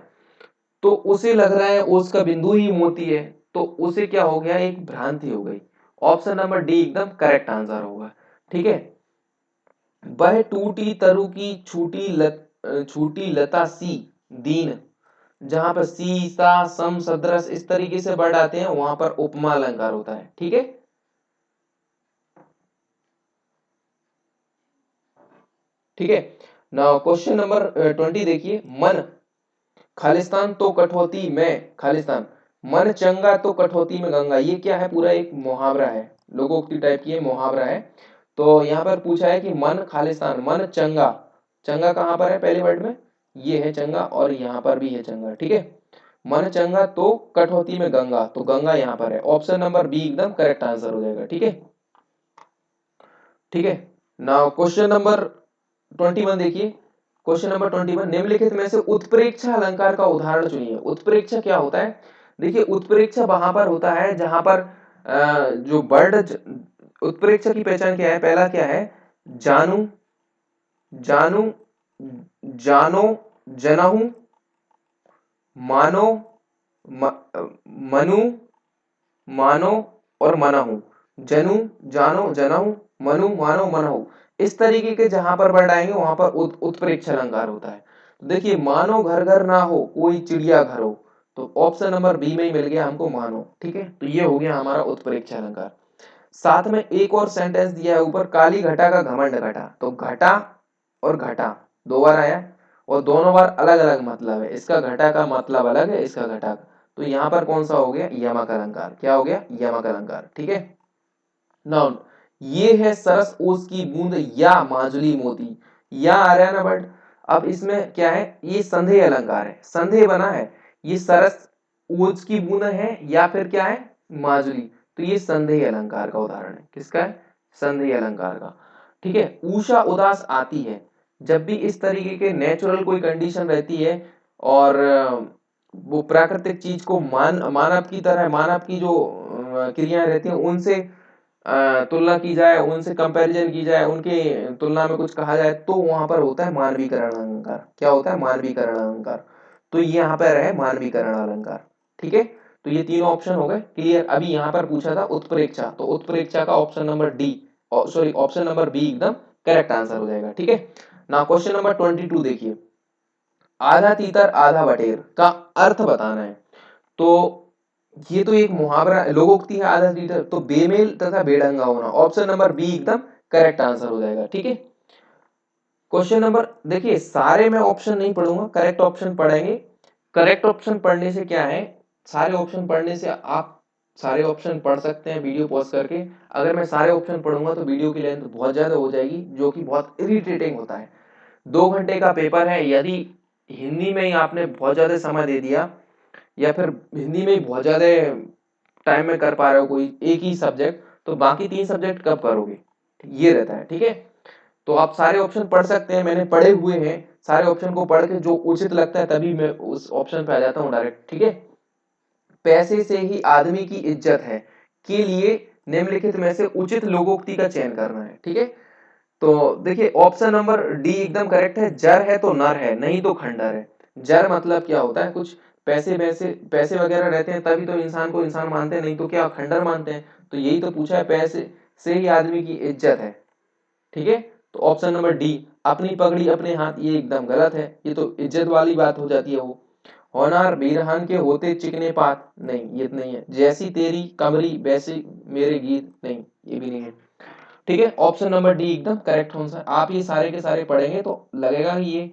तो उसे लग रहा है ओस का बिंदु ही मोती है, तो उसे क्या हो गया? एक भ्रांति हो गई। ऑप्शन नंबर डी एकदम करेक्ट आंसर होगा। ठीक है। वह टूटी तरु की छूटी लता सी दीन, जहां पर सी सा सम सदृश इस तरीके से वर्ड आते हैं, वहां पर उपमा अलंकार होता है। ठीक है। ठीक है। नाउ क्वेश्चन नंबर 20 देखिए, मन खालिस्तान तो कठौती में खालिस्तान, मन चंगा तो कठौती में गंगा। ये क्या है? पूरा एक मुहावरा है, लोकोक्ति टाइप की मुहावरा है। तो यहाँ पर पूछा है कि मन खालिस्तान, मन चंगा, चंगा कहाँ पर है? पहले वर्ड में ये है चंगा और यहाँ पर भी है चंगा। ठीक है। मन चंगा तो कठौती में गंगा, तो गंगा यहाँ पर है। ऑप्शन नंबर बी एकदम करेक्ट आंसर हो जाएगा। ठीक है। ठीक है। नाउ क्वेश्चन नंबर 21 देखिए, क्वेश्चन नंबर 21, निम्नलिखित में से उत्प्रेक्षा अलंकार का उदाहरण चुनिए। उत्प्रेक्षा क्या होता है? देखिए उत्प्रेक्षा वहां पर होता है जहां पर जो वर्ड, उत्प्रेक्षा की पहचान क्या है? पहला क्या है? जानू, जानू, जानो, जनहू, मानो, मनु, मानो और मनहू। जनू, जानो, जनहू, मनु, मानो, मनहू, इस तरीके के जहां पर वर्ड आएंगे वहां पर उत्प्रेक्षा अलंकार होता है। तो देखिए, मानो घर घर ना हो कोई चिड़िया घर हो, तो ऑप्शन नंबर बी में ही मिल गया हमको मानो। ठीक है, तो ये हो गया हमारा उत्प्रेक्ष अलंकार। साथ में एक और सेंटेंस दिया है ऊपर, काली घटा का घमंड घटा। तो घटा और घटा दो बार आया और दोनों बार अलग अलग मतलब है। इसका घटा का मतलब अलग है, इसका घटा। तो यहाँ पर कौन सा हो गया, यमक अलंकार। क्या हो गया, यमक अलंकार। ठीक है, नाउन ये है सरस ओस की बूंद या माजुली मोती। या आ रहा है ना बट, अब इसमें क्या है, ये संदेह अलंकार है, संदेह बना है। ये सरस ओस की बूंद है या फिर क्या है, माजुली। तो ये संदेह अलंकार का उदाहरण है। किसका है, संदेह अलंकार का। ठीक है, उषा उदास आती है। जब भी इस तरीके के नेचुरल कोई कंडीशन रहती है और वो प्राकृतिक चीज को मानव की तरह, मानव की जो क्रियाएं रहती हैं उनसे तुलना की जाए, उनसे कंपैरिजन की जाए, उनके तुलना में कुछ कहा जाए, तो वहां पर होता है मानवीकरण अलंकार। क्या होता है, मानवीकरण अलंकार। तो ये यहाँ पर है मानवीकरण अलंकार। ठीक है, तो ये तीनों ऑप्शन हो गए क्लियर। अभी यहाँ पर पूछा था उत्प्रेक्षा, तो उत्प्रेक्षा का option number D, sorry option number B एकदम करेक्ट आंसर हो जाएगा। ठीक है ना, क्वेश्चन नंबर 22 देखिए, आधा तीतर आधा बटेर का अर्थ बताना है। तो ये तो एक मुहावरा लोकोक्ति है, आधा तीतर, तो बेमेल तथा बेढंगा होना। ऑप्शन नंबर बी एकदम करेक्ट आंसर हो जाएगा। ठीक है, क्वेश्चन नंबर देखिए, सारे मैं ऑप्शन नहीं पढ़ूंगा, करेक्ट ऑप्शन पढ़ेंगे। करेक्ट ऑप्शन पढ़ने से क्या है, सारे ऑप्शन पढ़ने से आप सारे ऑप्शन पढ़ सकते हैं वीडियो पॉज करके। अगर मैं सारे ऑप्शन पढ़ूंगा तो वीडियो की लेंथ बहुत ज्यादा हो जाएगी, जो कि बहुत इरिटेटिंग होता है। 2 घंटे का पेपर है, यदि हिंदी में ही आपने बहुत ज्यादा समय दे दिया या फिर हिंदी में ही बहुत ज्यादा टाइम में कर पा रहे हो कोई एक ही सब्जेक्ट, तो बाकी 3 सब्जेक्ट कब करोगे, ये रहता है। ठीक है, तो आप सारे ऑप्शन पढ़ सकते हैं, मैंने पढ़े हुए हैं। सारे ऑप्शन को पढ़ के जो उचित लगता है तभी मैं उस ऑप्शन पे आ जाता हूँ डायरेक्ट। ठीक है, पैसे से ही आदमी की इज्जत है के लिए निम्नलिखित में से उचित लोकोक्ति का चयन करना है। ठीक है, तो देखिए ऑप्शन नंबर डी एकदम करेक्ट है। जर है तो नर है, नहीं तो खंडर है। जर मतलब क्या होता है, कुछ पैसे पैसे पैसे वगैरह रहते हैं तभी तो इंसान को इंसान मानते हैं, नहीं तो क्या खंडर मानते हैं। तो यही तो पूछा है, पैसे से ही आदमी की इज्जत है। ठीक है, तो ऑप्शन नंबर डी, अपनी पगड़ी अपने हाथ, ये एकदम गलत है। ये तो इज्जत वाली बात हो जाती है। वो होनार बीरहान के होते चिकने पात, नहीं ये तो नहीं है। जैसी तेरी कमरी वैसे मेरे गीत, नहीं ये भी नहीं है। ठीक है, ऑप्शन नंबर डी एकदम करेक्ट आंसर। आप ये सारे के सारे पढ़ेंगे तो लगेगा कि ये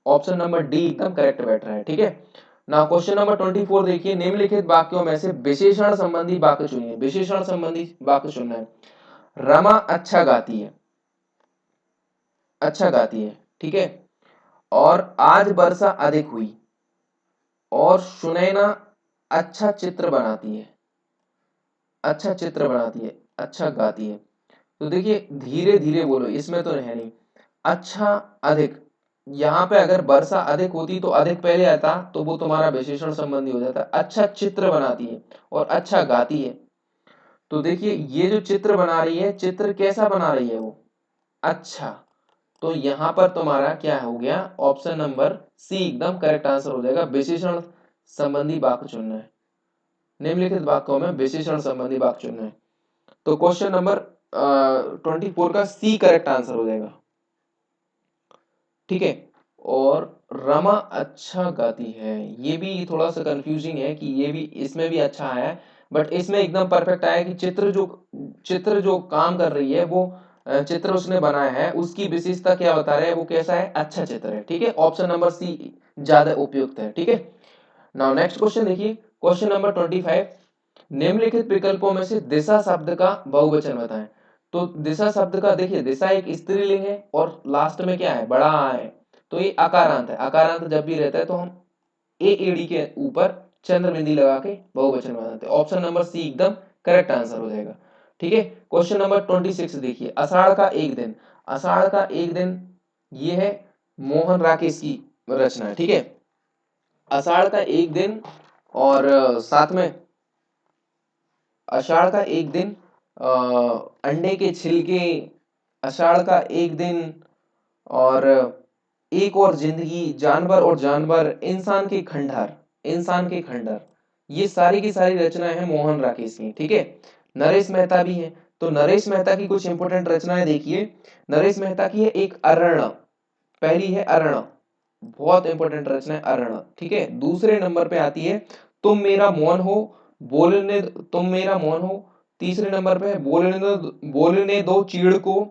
ऑप्शन नंबर डी एकदम करेक्ट बैठ रहा है। ठीक है ना, क्वेश्चन नंबर 24 देखिए, निम्नलिखित वाक्यों में से विशेषण संबंधी वाक्य चुनिए। विशेषण संबंधी वाक्य चुनना है। रमा अच्छा गाती है, अच्छा गाती है। ठीक है, और आज वर्षा अधिक हुई, और सुनैना अच्छा चित्र बनाती है, अच्छा चित्र बनाती है, अच्छा गाती है। तो देखिए धीरे धीरे बोलो, इसमें तो है नहीं। अच्छा अधिक, यहाँ पे अगर वर्षा अधिक होती तो अधिक पहले आता, तो वो तुम्हारा विशेषण संबंधी हो जाता। अच्छा चित्र बनाती है और अच्छा गाती है। तो देखिए ये जो चित्र बना रही है, चित्र कैसा बना रही है वो, अच्छा। तो यहाँ पर तुम्हारा क्या हो गया, ऑप्शन नंबर सी एकदम करेक्ट आंसर हो जाएगा। विशेषण संबंधी वाक्य चुनना है, निम्नलिखित वाक्यों में विशेषण संबंधी वाक्य चुनना है। तो क्वेश्चन नंबर 24 का सी करेक्ट आंसर हो जाएगा। ठीक है, और रमा अच्छा गाती है, ये भी थोड़ा सा कंफ्यूजिंग है कि ये भी, इसमें भी अच्छा आया है, बट इसमें एकदम परफेक्ट आया कि चित्र जो काम कर रही है वो चित्र उसने बनाया है, उसकी विशेषता क्या बता रहे हैं, वो कैसा है, अच्छा चित्र है। ठीक है, ऑप्शन नंबर सी ज्यादा उपयुक्त है। ठीक है, नाउ नेक्स्ट क्वेश्चन देखिए, क्वेश्चन नंबर 25, निम्नलिखित विकल्पों में से दिशा शब्द का बहुवचन बताएं। तो दिशा शब्द का देखिए, दिशा एक स्त्रीलिंग है और लास्ट में क्या है, बड़ा आ है, तो ये अकारांत है। अकारांत जब भी रहता है तो हम ए एडी के ऊपर चंद्र बिंदी लगा के बहुवचन बनाते हैं। ऑप्शन नंबर सी एकदम करेक्ट आंसर हो जाएगा। ठीक है, क्वेश्चन नंबर 26 देखिए, आषाढ़ का एक दिन। आषाढ़ का एक दिन, ये है मोहन राकेश की रचना है। ठीक है, आषाढ़ का एक दिन, और साथ में आषाढ़ का एक दिन, अंडे के छिलके, आषाढ़ का एक दिन, और एक और जिंदगी, जानवर और जानवर, इंसान के खंडहर, इंसान के खंडहर, ये सारी की सारी रचनाएं हैं मोहन राकेश की। ठीक है, नरेश मेहता भी है। तो नरेश मेहता की कुछ इंपोर्टेंट रचनाएं देखिए। नरेश मेहता की है एक अरण, पहली है अरण, बहुत इंपॉर्टेंट रचना है अरण। ठीक है, दूसरे नंबर पे आती है तुम मेरा मौन हो, बोलने तुम मेरा मौन हो। तीसरे नंबर पे है बोलने दो चीड़ को,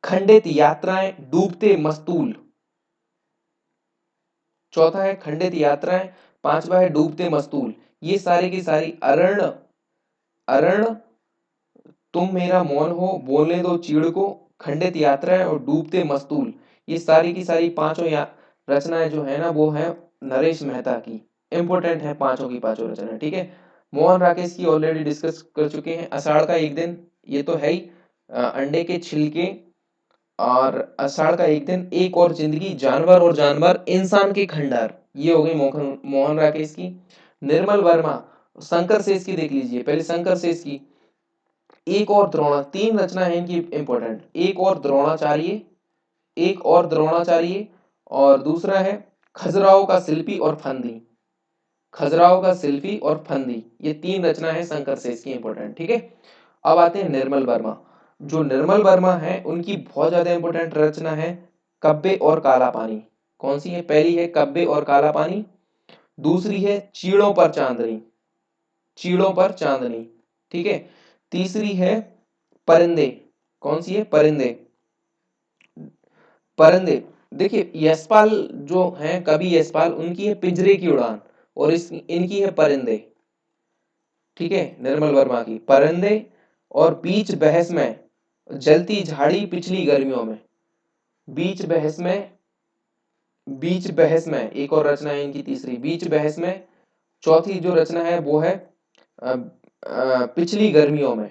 खंडित यात्राएं, डूबते मस्तूल। चौथा है खंडित यात्राएं, पांचवा है डूबते मस्तूल। ये सारी की सारी अरण अरण, तुम मेरा मौन हो, बोलने दो चीड़ को, खंडित यात्राएं और डूबते मस्तूल, ये सारी की सारी पांचों रचनाएं जो है ना वो है नरेश मेहता की। इंपॉर्टेंट है पांचों की पांचों रचनाएं, ठीक है। मोहन राकेश की ऑलरेडी डिस्कस कर चुके हैं। आषाढ़ का एक दिन, ये तो है ही। अंडे के छिलके, और आषाढ़ का एक दिन, एक और जिंदगी, जानवर और जानवर, इंसान के खंडहर, ये हो गई मोहन राकेश की। निर्मल वर्मा, शंकर शेष की देख लीजिए, पहले शंकर शेष की एक और द्रोणा, तीन रचना है इनकी इंपॉर्टेंट, एक और द्रोणाचार्य, एक और द्रोणाचार्य, और दूसरा है खजुराहो का शिल्पी और फंदी। खजुराहो का शिल्पी और फंदी, ये तीन रचना है शंकर शेष की इंपॉर्टेंट, ठीक है। अब आते हैं निर्मल वर्मा। जो निर्मल वर्मा है उनकी बहुत ज्यादा इंपॉर्टेंट रचना है कब्बे और काला पानी। कौन सी है? पहली है कब्बे और काला पानी, दूसरी है चीड़ों पर चांदनी, चीड़ों पर चांदनी, ठीक है। तीसरी है परिंदे। कौन सी है? परिंदे। परिंदे, देखिए यशपाल जो हैं, कवि यशपाल, उनकी है पिंजरे की उड़ान, और इनकी है परिंदे, ठीक है। निर्मल वर्मा की परिंदे, और बीच बहस में, जलती झाड़ी पिछली गर्मियों में, बीच बहस में, बीच बहस में एक और रचना है इनकी तीसरी, बीच बहस में। चौथी जो रचना है वो है पिछली गर्मियों में,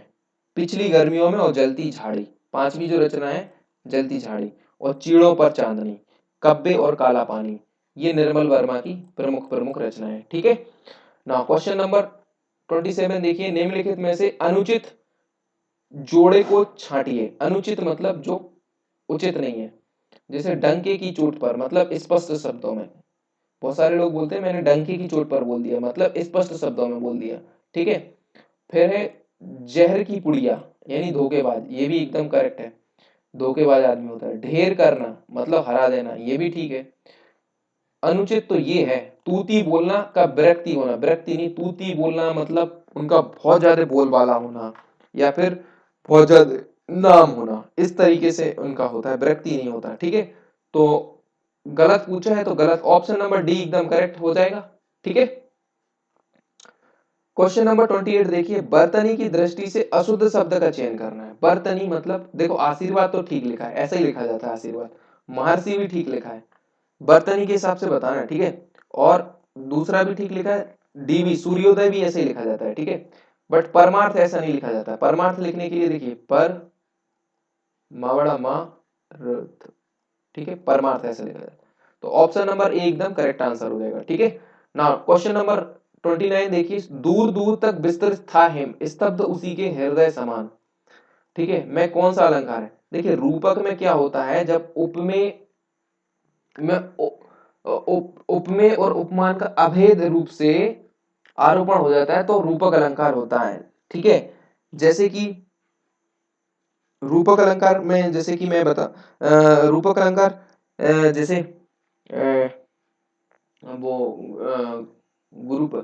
पिछली गर्मियों में, और जलती झाड़ी। पांचवी जो रचना है जलती झाड़ी, और चीड़ों पर चांदनी, कब्बे और काला पानी, ये निर्मल वर्मा की प्रमुख प्रमुख रचनाएं, ठीक है। नाउ क्वेश्चन नंबर 27 देखिए, निम्नलिखित में से अनुचित जोड़े को छांटिए। अनुचित मतलब जो उचित नहीं है, जैसे डंके की चोट पर, मतलब स्पष्ट शब्दों में। बहुत सारे लोग बोलते हैं मैंने डंके की चोट पर बोल दिया, मतलब स्पष्ट शब्दों में बोल दिया, ठीक है। फिर है जहर की पुड़िया, यानी धोखेबाज, ये भी एकदम करेक्ट है, धोखेबाज आदमी होता है। ढेर करना मतलब हरा देना, ये भी ठीक है। अनुचित तो ये है तूती बोलना का विरक्ति होना, विरक्ति नहीं, तूती बोलना मतलब उनका बहुत ज्यादा बोलबाला होना, या फिर बहुत ज्यादा नाम होना, इस तरीके से उनका होता है, विरक्ति नहीं होता, ठीक है। तो गलत पूछा है तो गलत, ऑप्शन नंबर डी एकदम करेक्ट हो जाएगा, ठीक है। क्वेश्चन नंबर 28 देखिए, बर्तनी की दृष्टि से अशुद्ध शब्द का चयन करना है। बर्तनी मतलब देखो, आशीर्वाद तो ठीक लिखा है, ऐसा ही लिखा जाता है आशीर्वाद, महर्षि भी ठीक लिखा है, बर्तनी के हिसाब से बताना है, ठीक है। और दूसरा भी ठीक लिखा है, डी भी, सूर्योदय भी ऐसे ही लिखा जाता है, ठीक है। बट परमार्थ ऐसा नहीं लिखा जाता है। परमार्थ लिखने के लिए देखिए, पर मावड़ा मा रथ, ठीक है, परमार्थ ऐसे लिखा जाता है। तो ऑप्शन नंबर ए एकदम करेक्ट आंसर हो जाएगा, ठीक है। नाउ क्वेश्चन नंबर 29 देखिए, दूर दूर तक विस्तृत था हिम, स्तब्ध उसी के हृदय समान, ठीक है। मैं कौन सा अलंकार है? देखिए रूपक में क्या होता है, जब उपमेय में उपमेय और उपमान का अभेद रूप से आरोपण हो जाता है तो रूपक अलंकार होता है, ठीक है। जैसे कि रूपक अलंकार में, जैसे कि मैं बता रूपक अलंकार जैसे वो ग्रुप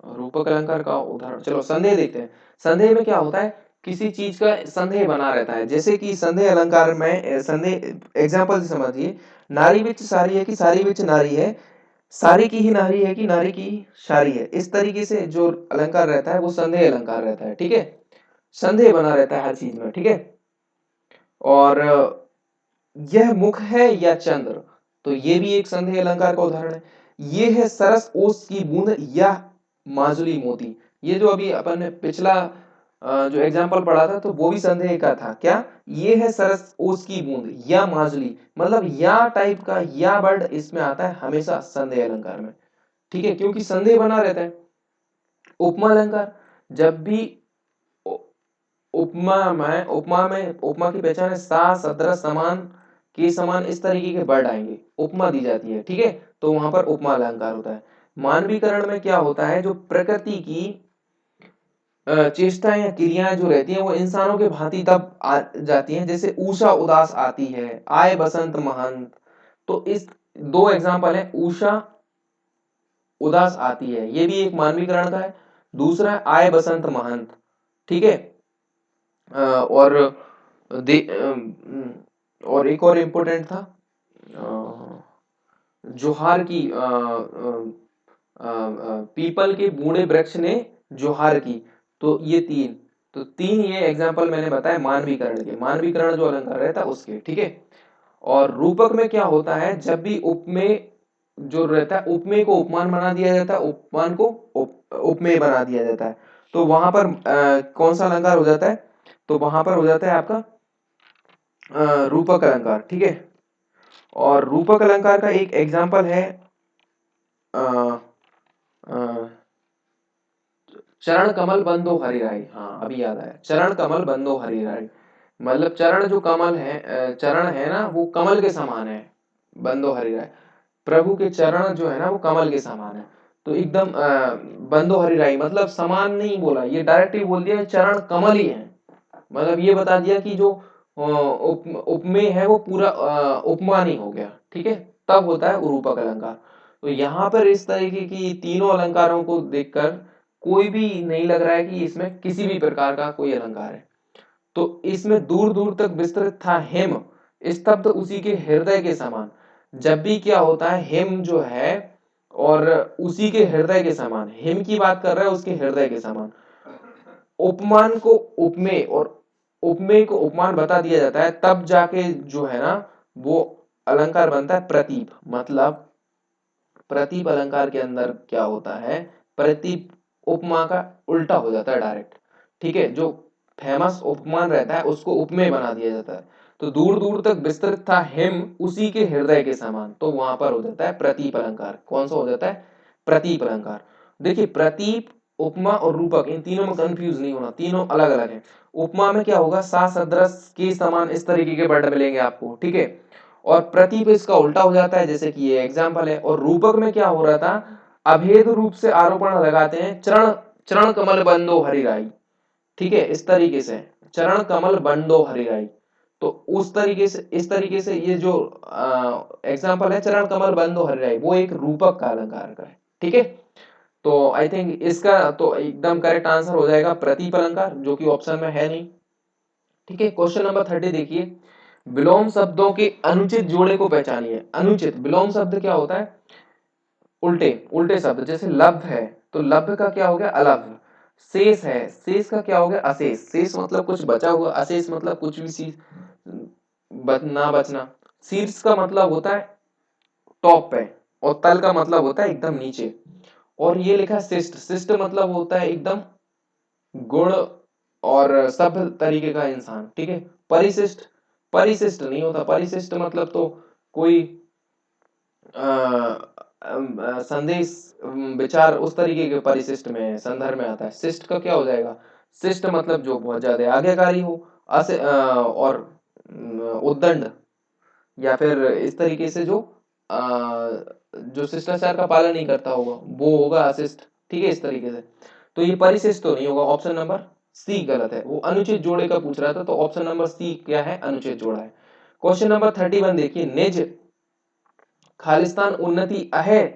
रूपक अलंकार का उदाहरण, चलो संदेह देखते हैं। संदेह में क्या होता है, किसी चीज का संदेह बना रहता है, जैसे कि संदेह अलंकार में संदेह एग्जांपल से समझिए, नारी विच सारी है कि सारी विच नारी है, सारी की ही नारी है कि नारी की ही सारी है, इस तरीके से जो अलंकार रहता है वो संदेह अलंकार रहता है, ठीक है। संदेह बना रहता है हर चीज में, ठीक है। और यह मुख है या चंद्र, तो ये भी एक संदेह अलंकार का उदाहरण है। ये है सरस ओस की बूंद या माजुली मोती, ये जो अभी अपन ने पिछला जो एग्जाम्पल पढ़ा था तो वो भी संदेह का था, क्या? ये है सरस ओस की बूंद या माजुली, मतलब या टाइप का या वर्ड इसमें आता है हमेशा संदेह अलंकार में, ठीक है, क्योंकि संदेह बना रहता है। उपमा अलंकार, जब भी उपमा की पहचान है, सा सदृश समान के समान, इस तरीके के वर्ड आएंगे, उपमा दी जाती है, ठीक है, तो वहां पर उपमा अलंकार होता है। मानवीकरण में क्या होता है, जो प्रकृति की चेष्टाएं या क्रियाएं जो रहती हैं वो इंसानों के भांति तब आ जाती हैं, जैसे उषा उदास आती है, आए बसंत महंत। तो इस दो एग्जांपल है, उषा उदास आती है, ये भी एक मानवीकरण का है। दूसरा है आय बसंत महंत, ठीक है। और और एक और इम्पोर्टेंट था, जोहार की पीपल के बूढ़े वृक्ष ने जोहार की। तो ये तीन, तो तीन ये एग्जाम्पल मैंने बताया मानवीकरण के, मानवीकरण जो अलंकार रहता है उसके, ठीक है। और रूपक में क्या होता है, जब भी उपमेय जो रहता है, उपमेय को उपमान बना दिया जाता है, उपमान को उपमेय बना दिया जाता है, तो वहां पर कौन सा अलंकार हो जाता है, तो वहां पर हो जाता है आपका रूपक अलंकार, ठीक है। और रूपक अलंकार का एक एग्जाम्पल है चरण कमल बंदो हरिराई। हाँ अभी याद आया, चरण कमल बंदो हरिराई, मतलब चरण जो कमल है, चरण है ना वो कमल के समान है, बंदो हरिराई, प्रभु के चरण जो है ना वो कमल के समान है। तो एकदम बंदो हरिराई मतलब समान नहीं बोला, ये डायरेक्ट ही बोल दिया चरण कमल ही है, मतलब ये बता दिया कि जो उपमेय है वो पूरा उपमान ही हो गया, ठीक है। तब होता है रूपक अलंकार। तो यहाँ पर इस तरीके की तीनों अलंकारों को देखकर कोई भी नहीं लग रहा है कि इसमें किसी भी प्रकार का कोई अलंकार है। तो इसमें दूर दूर तक विस्तृत था हिम, स्तब्ध उसी के हृदय के समान। जब भी क्या होता है, हिम जो है और उसी के हृदय के समान, हिम की बात कर रहा है उसके हृदय के समान। उपमान को उपमेय और उपमेय को उपमान बता दिया जाता है, तब जाके जो है ना वो अलंकार बनता है प्रतीप। मतलब प्रतीप अलंकार के अंदर क्या होता है, प्रतीप उपमा का उल्टा हो जाता है डायरेक्ट, ठीक है। जो फेमस उपमान रहता है उसको उपमेय बना दिया जाता है। तो दूर दूर तक विस्तृत था हिम उसी के हृदय के समान, तो वहां पर हो जाता है प्रतीप अलंकार। कौन सा हो जाता है, प्रतीप अलंकार। देखिए प्रतीप, उपमा और रूपक, इन तीनों में कंफ्यूज नहीं होना, तीनों अलग अलग हैं। उपमा में क्या होगा, सा सदृश के समान इस तरीके के वर्ड मिलेंगे आपको, ठीक है। और प्रतीप इसका उल्टा हो जाता है, जैसे कि ये एग्जाम्पल है। और रूपक में क्या हो रहा था, अभेद रूप से आरोपण लगाते हैं, चरण चरण कमल बंदो हरिराई, ठीक है, इस तरीके से चरण कमल बंदो हरिराई। तो उस तरीके से, इस तरीके से ये जो एग्जाम्पल है चरण कमल बंदो हरिराई, वो एक रूपक का अलंकार का है, ठीक है। तो आई थिंक इसका तो एकदम करेक्ट आंसर हो जाएगा प्रतीप अलंकार, जो कि ऑप्शन में है नहीं, ठीक है। क्वेश्चन नंबर 30 देखिए, विलोम शब्दों के अनुचित जोड़े को पहचानिए। अनुचित, विलोम शब्द क्या होता है, उल्टे उल्टे शब्द, जैसे लब्ध है तो लब्ध का क्या हो गया अलब्ध, शेष है, शेष का क्या हो गया अशेष, शेष मतलब कुछ बचा हुआ, अशेष मतलब कुछ भी चीज ना बचना। शीर्ष का मतलब होता है टॉप पे, और तल का मतलब होता है एकदम नीचे। और ये लिखा शिष्ट, शिष्ट मतलब होता है एकदम गुण और सभ्य तरीके का इंसान, ठीक है। परिशिष्ट, परिशिष्ट नहीं होता, परिशिष्ट मतलब तो कोई संदेश विचार उस तरीके के परिशिष्ट में संदर्भ में आता है। शिष्ट का क्या हो जाएगा, शिष्ट मतलब जो बहुत ज्यादा आज्ञाकारी हो, और उद्दंड या फिर इस तरीके से जो जो शिष्टाचार का पालन नहीं करता होगा वो होगा अशिष्ट, ठीक है, इस तरीके से। तो ये परिशिष्ट तो नहीं होगा, ऑप्शन नंबर सी गलत है। वो अनुचित जोड़े का पूछ रहा था, तो ऑप्शन नंबर सी क्या है, अनुचित जोड़ा है। क्वेश्चन नंबर 31 देखिए, निज खालिस्तान उन्नति अहे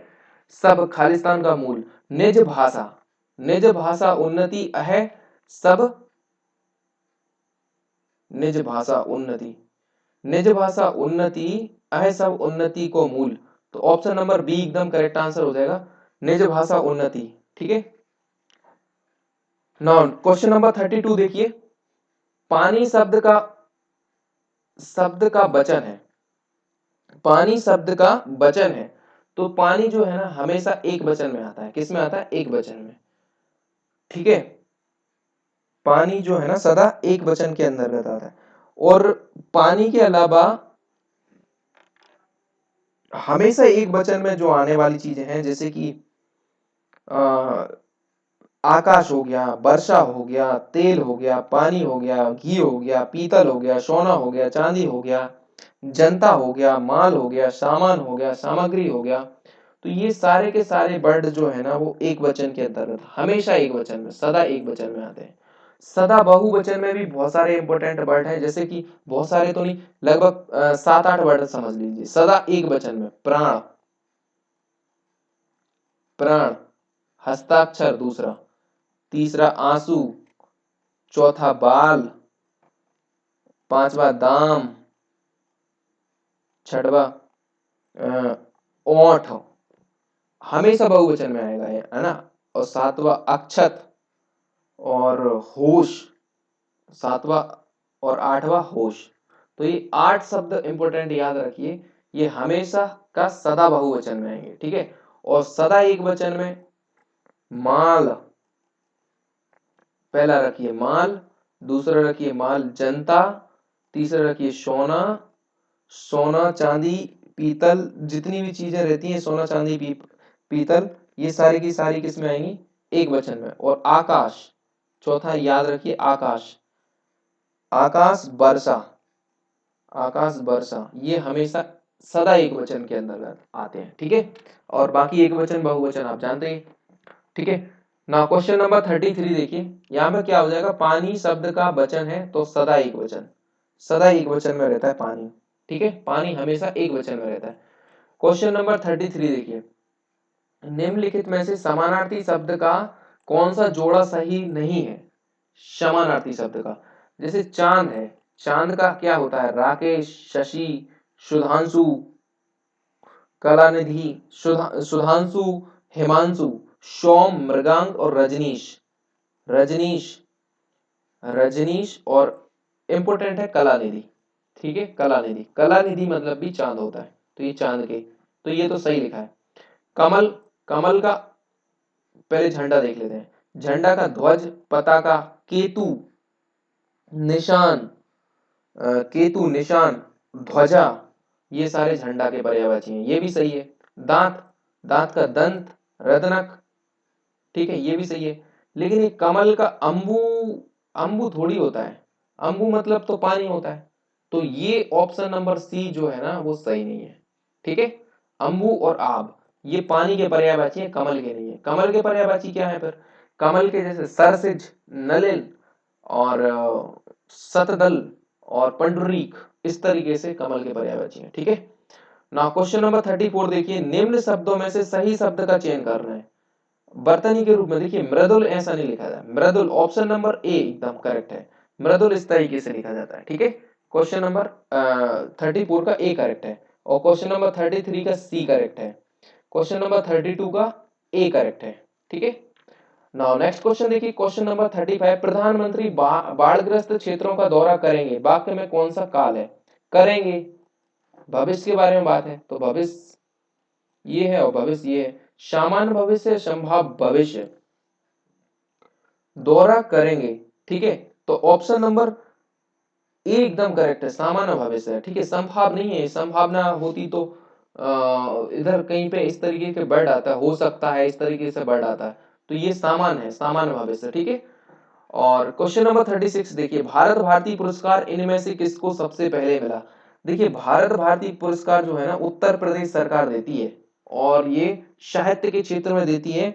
सब खालिस्तान का मूल। निज भाषा, निज भाषा उन्नति अहे सब, निज भाषा उन्नति, निज भाषा उन्नति अहे सब उन्नति को मूल। तो ऑप्शन नंबर बी एकदम करेक्ट आंसर हो जाएगा, निज भाषा उन्नति, ठीक है। नाउ क्वेश्चन नंबर 32 देखिए, पानी शब्द का वचन है, पानी शब्द का वचन है। तो पानी जो है ना हमेशा एक वचन में आता है, किस में आता है, एक वचन में, ठीक है। पानी जो है ना सदा एक वचन के अंतर्गत आता है। और पानी के अलावा हमेशा एक वचन में जो आने वाली चीजें हैं, जैसे कि आकाश हो गया, वर्षा हो गया, तेल हो गया, पानी हो गया, घी हो गया, पीतल हो गया, सोना हो गया, चांदी हो गया, जनता हो गया, माल हो गया, सामान हो गया, सामग्री हो गया। तो ये सारे के सारे वर्ड जो है ना वो एक वचन के अंतर्गत, हमेशा एक वचन में, सदा एक वचन में आते हैं। सदा बहुवचन में भी बहुत सारे इंपॉर्टेंट वर्ड हैं, जैसे कि बहुत सारे तो नहीं, लगभग 7-8 वर्ड समझ लीजिए। सदा एक वचन में प्राण, प्राण, हस्ताक्षर दूसरा, तीसरा आंसू, चौथा बाल, पांचवा दाम, छठवा ओठ, हमेशा बहुवचन में आएगा ये, है ना। और सातवां अक्षत और होश, सातवां और आठवां होश। तो ये 8 शब्द इंपॉर्टेंट याद रखिए, ये हमेशा का सदा बहुवचन में आएंगे, ठीक है। और सदा एक वचन में माल, पहला रखिए माल, दूसरा रखिए माल जनता, तीसरा रखिए सोना, सोना चांदी पीतल, जितनी भी चीजें रहती हैं सोना चांदी पीतल, ये सारी की सारी किस में आएंगी, एक वचन में। और आकाश, चौथा याद रखिए आकाश, आकाश वर्षा, आकाश वर्षा, ये हमेशा सदा एक वचन के अंदर आते हैं, ठीक है। और बाकी एक वचन बहुवचन आप जानते हैं, ठीक है ना। क्वेश्चन नंबर 33 देखिए, यहाँ पर क्या हो जाएगा, पानी शब्द का वचन है तो सदा एक वचन, सदा एक वचन में रहता है पानी, ठीक है। पानी हमेशा एक वचन में रहता है। क्वेश्चन नंबर 33 देखिए, निम्नलिखित में से समानार्थी शब्द का कौन सा जोड़ा सही नहीं है। समानार्थी शब्द का, जैसे चांद है, चांद का क्या होता है, राकेश, शशि, सुधांशु, कलानिधि, सुधांशु, हिमांशु, सोम, मृगांक और रजनीश, रजनीश, रजनीश और इंपोर्टेंट है कलानिधि, ठीक है। कलानिधि, कलानिधि मतलब भी चांद होता है, तो ये चांद के, तो ये तो सही लिखा है। कमल, कमल का पहले झंडा देख लेते हैं, झंडा का ध्वज, पताका, केतु, निशान, केतु निशान, ध्वजा, ये सारे झंडा के पर्यायवाची हैं, ये भी सही है। दांत, दांत का दंत, रदनक, ठीक है ये भी सही है। लेकिन ये कमल का अंबु, अंबु थोड़ी होता है, अंबु मतलब तो पानी होता है, तो ये ऑप्शन नंबर सी जो है ना वो सही नहीं है, ठीक है। अंबु और आब ये पानी के पर्यायवाची है, कमल के नहीं है। कमल के पर्यायवाची क्या है फिर, कमल के जैसे सरसिज, नलिन और सतदल और पंडरीक, इस तरीके से कमल के पर्यायवाची है, ठीक है ना। क्वेश्चन नंबर 34 देखिए, निम्न शब्दों में से सही शब्द का चयन करना है। बर्तनी के रूप में, देखिए मृदुल ऐसा नहीं लिखा जाता, मृदुल ऑप्शन नंबर ए एकदम करेक्ट है, मृदुल इस तरीके से लिखा जाता है, ठीक है। क्वेश्चन नंबर 34 का ए करेक्ट है, और क्वेश्चन नंबर 33 का सी करेक्ट है, क्वेश्चन नंबर 32 का ए करेक्ट है, ठीक है। नाउ नेक्स्ट क्वेश्चन देखिए, क्वेश्चन नंबर 35, प्रधानमंत्री बाढ़ग्रस्त क्षेत्रों का दौरा करेंगे, वाक्य में कौन सा काल है, करेंगे भविष्य के बारे में बात है, तो भविष्य ये है और भविष्य ये है, सामान्य भविष्य, संभाव्य भविष्य, दौरा करेंगे, ठीक है। तो ऑप्शन नंबर ए एकदम करेक्ट है, सामान्य भविष्य है, ठीक है। संभाव नहीं है, संभावना होती तो इधर कहीं पे इस तरीके के वर्ड आता है, हो सकता है इस तरीके से वर्ड आता है, तो ये सामान्य है, सामान्य भविष्य, ठीक है। और क्वेश्चन नंबर 36 देखिए, भारत भारती पुरस्कार इनमें से किसको सबसे पहले मिला। देखिए भारत भारती पुरस्कार जो है ना उत्तर प्रदेश सरकार देती है, और ये साहित्य के क्षेत्र में देती है।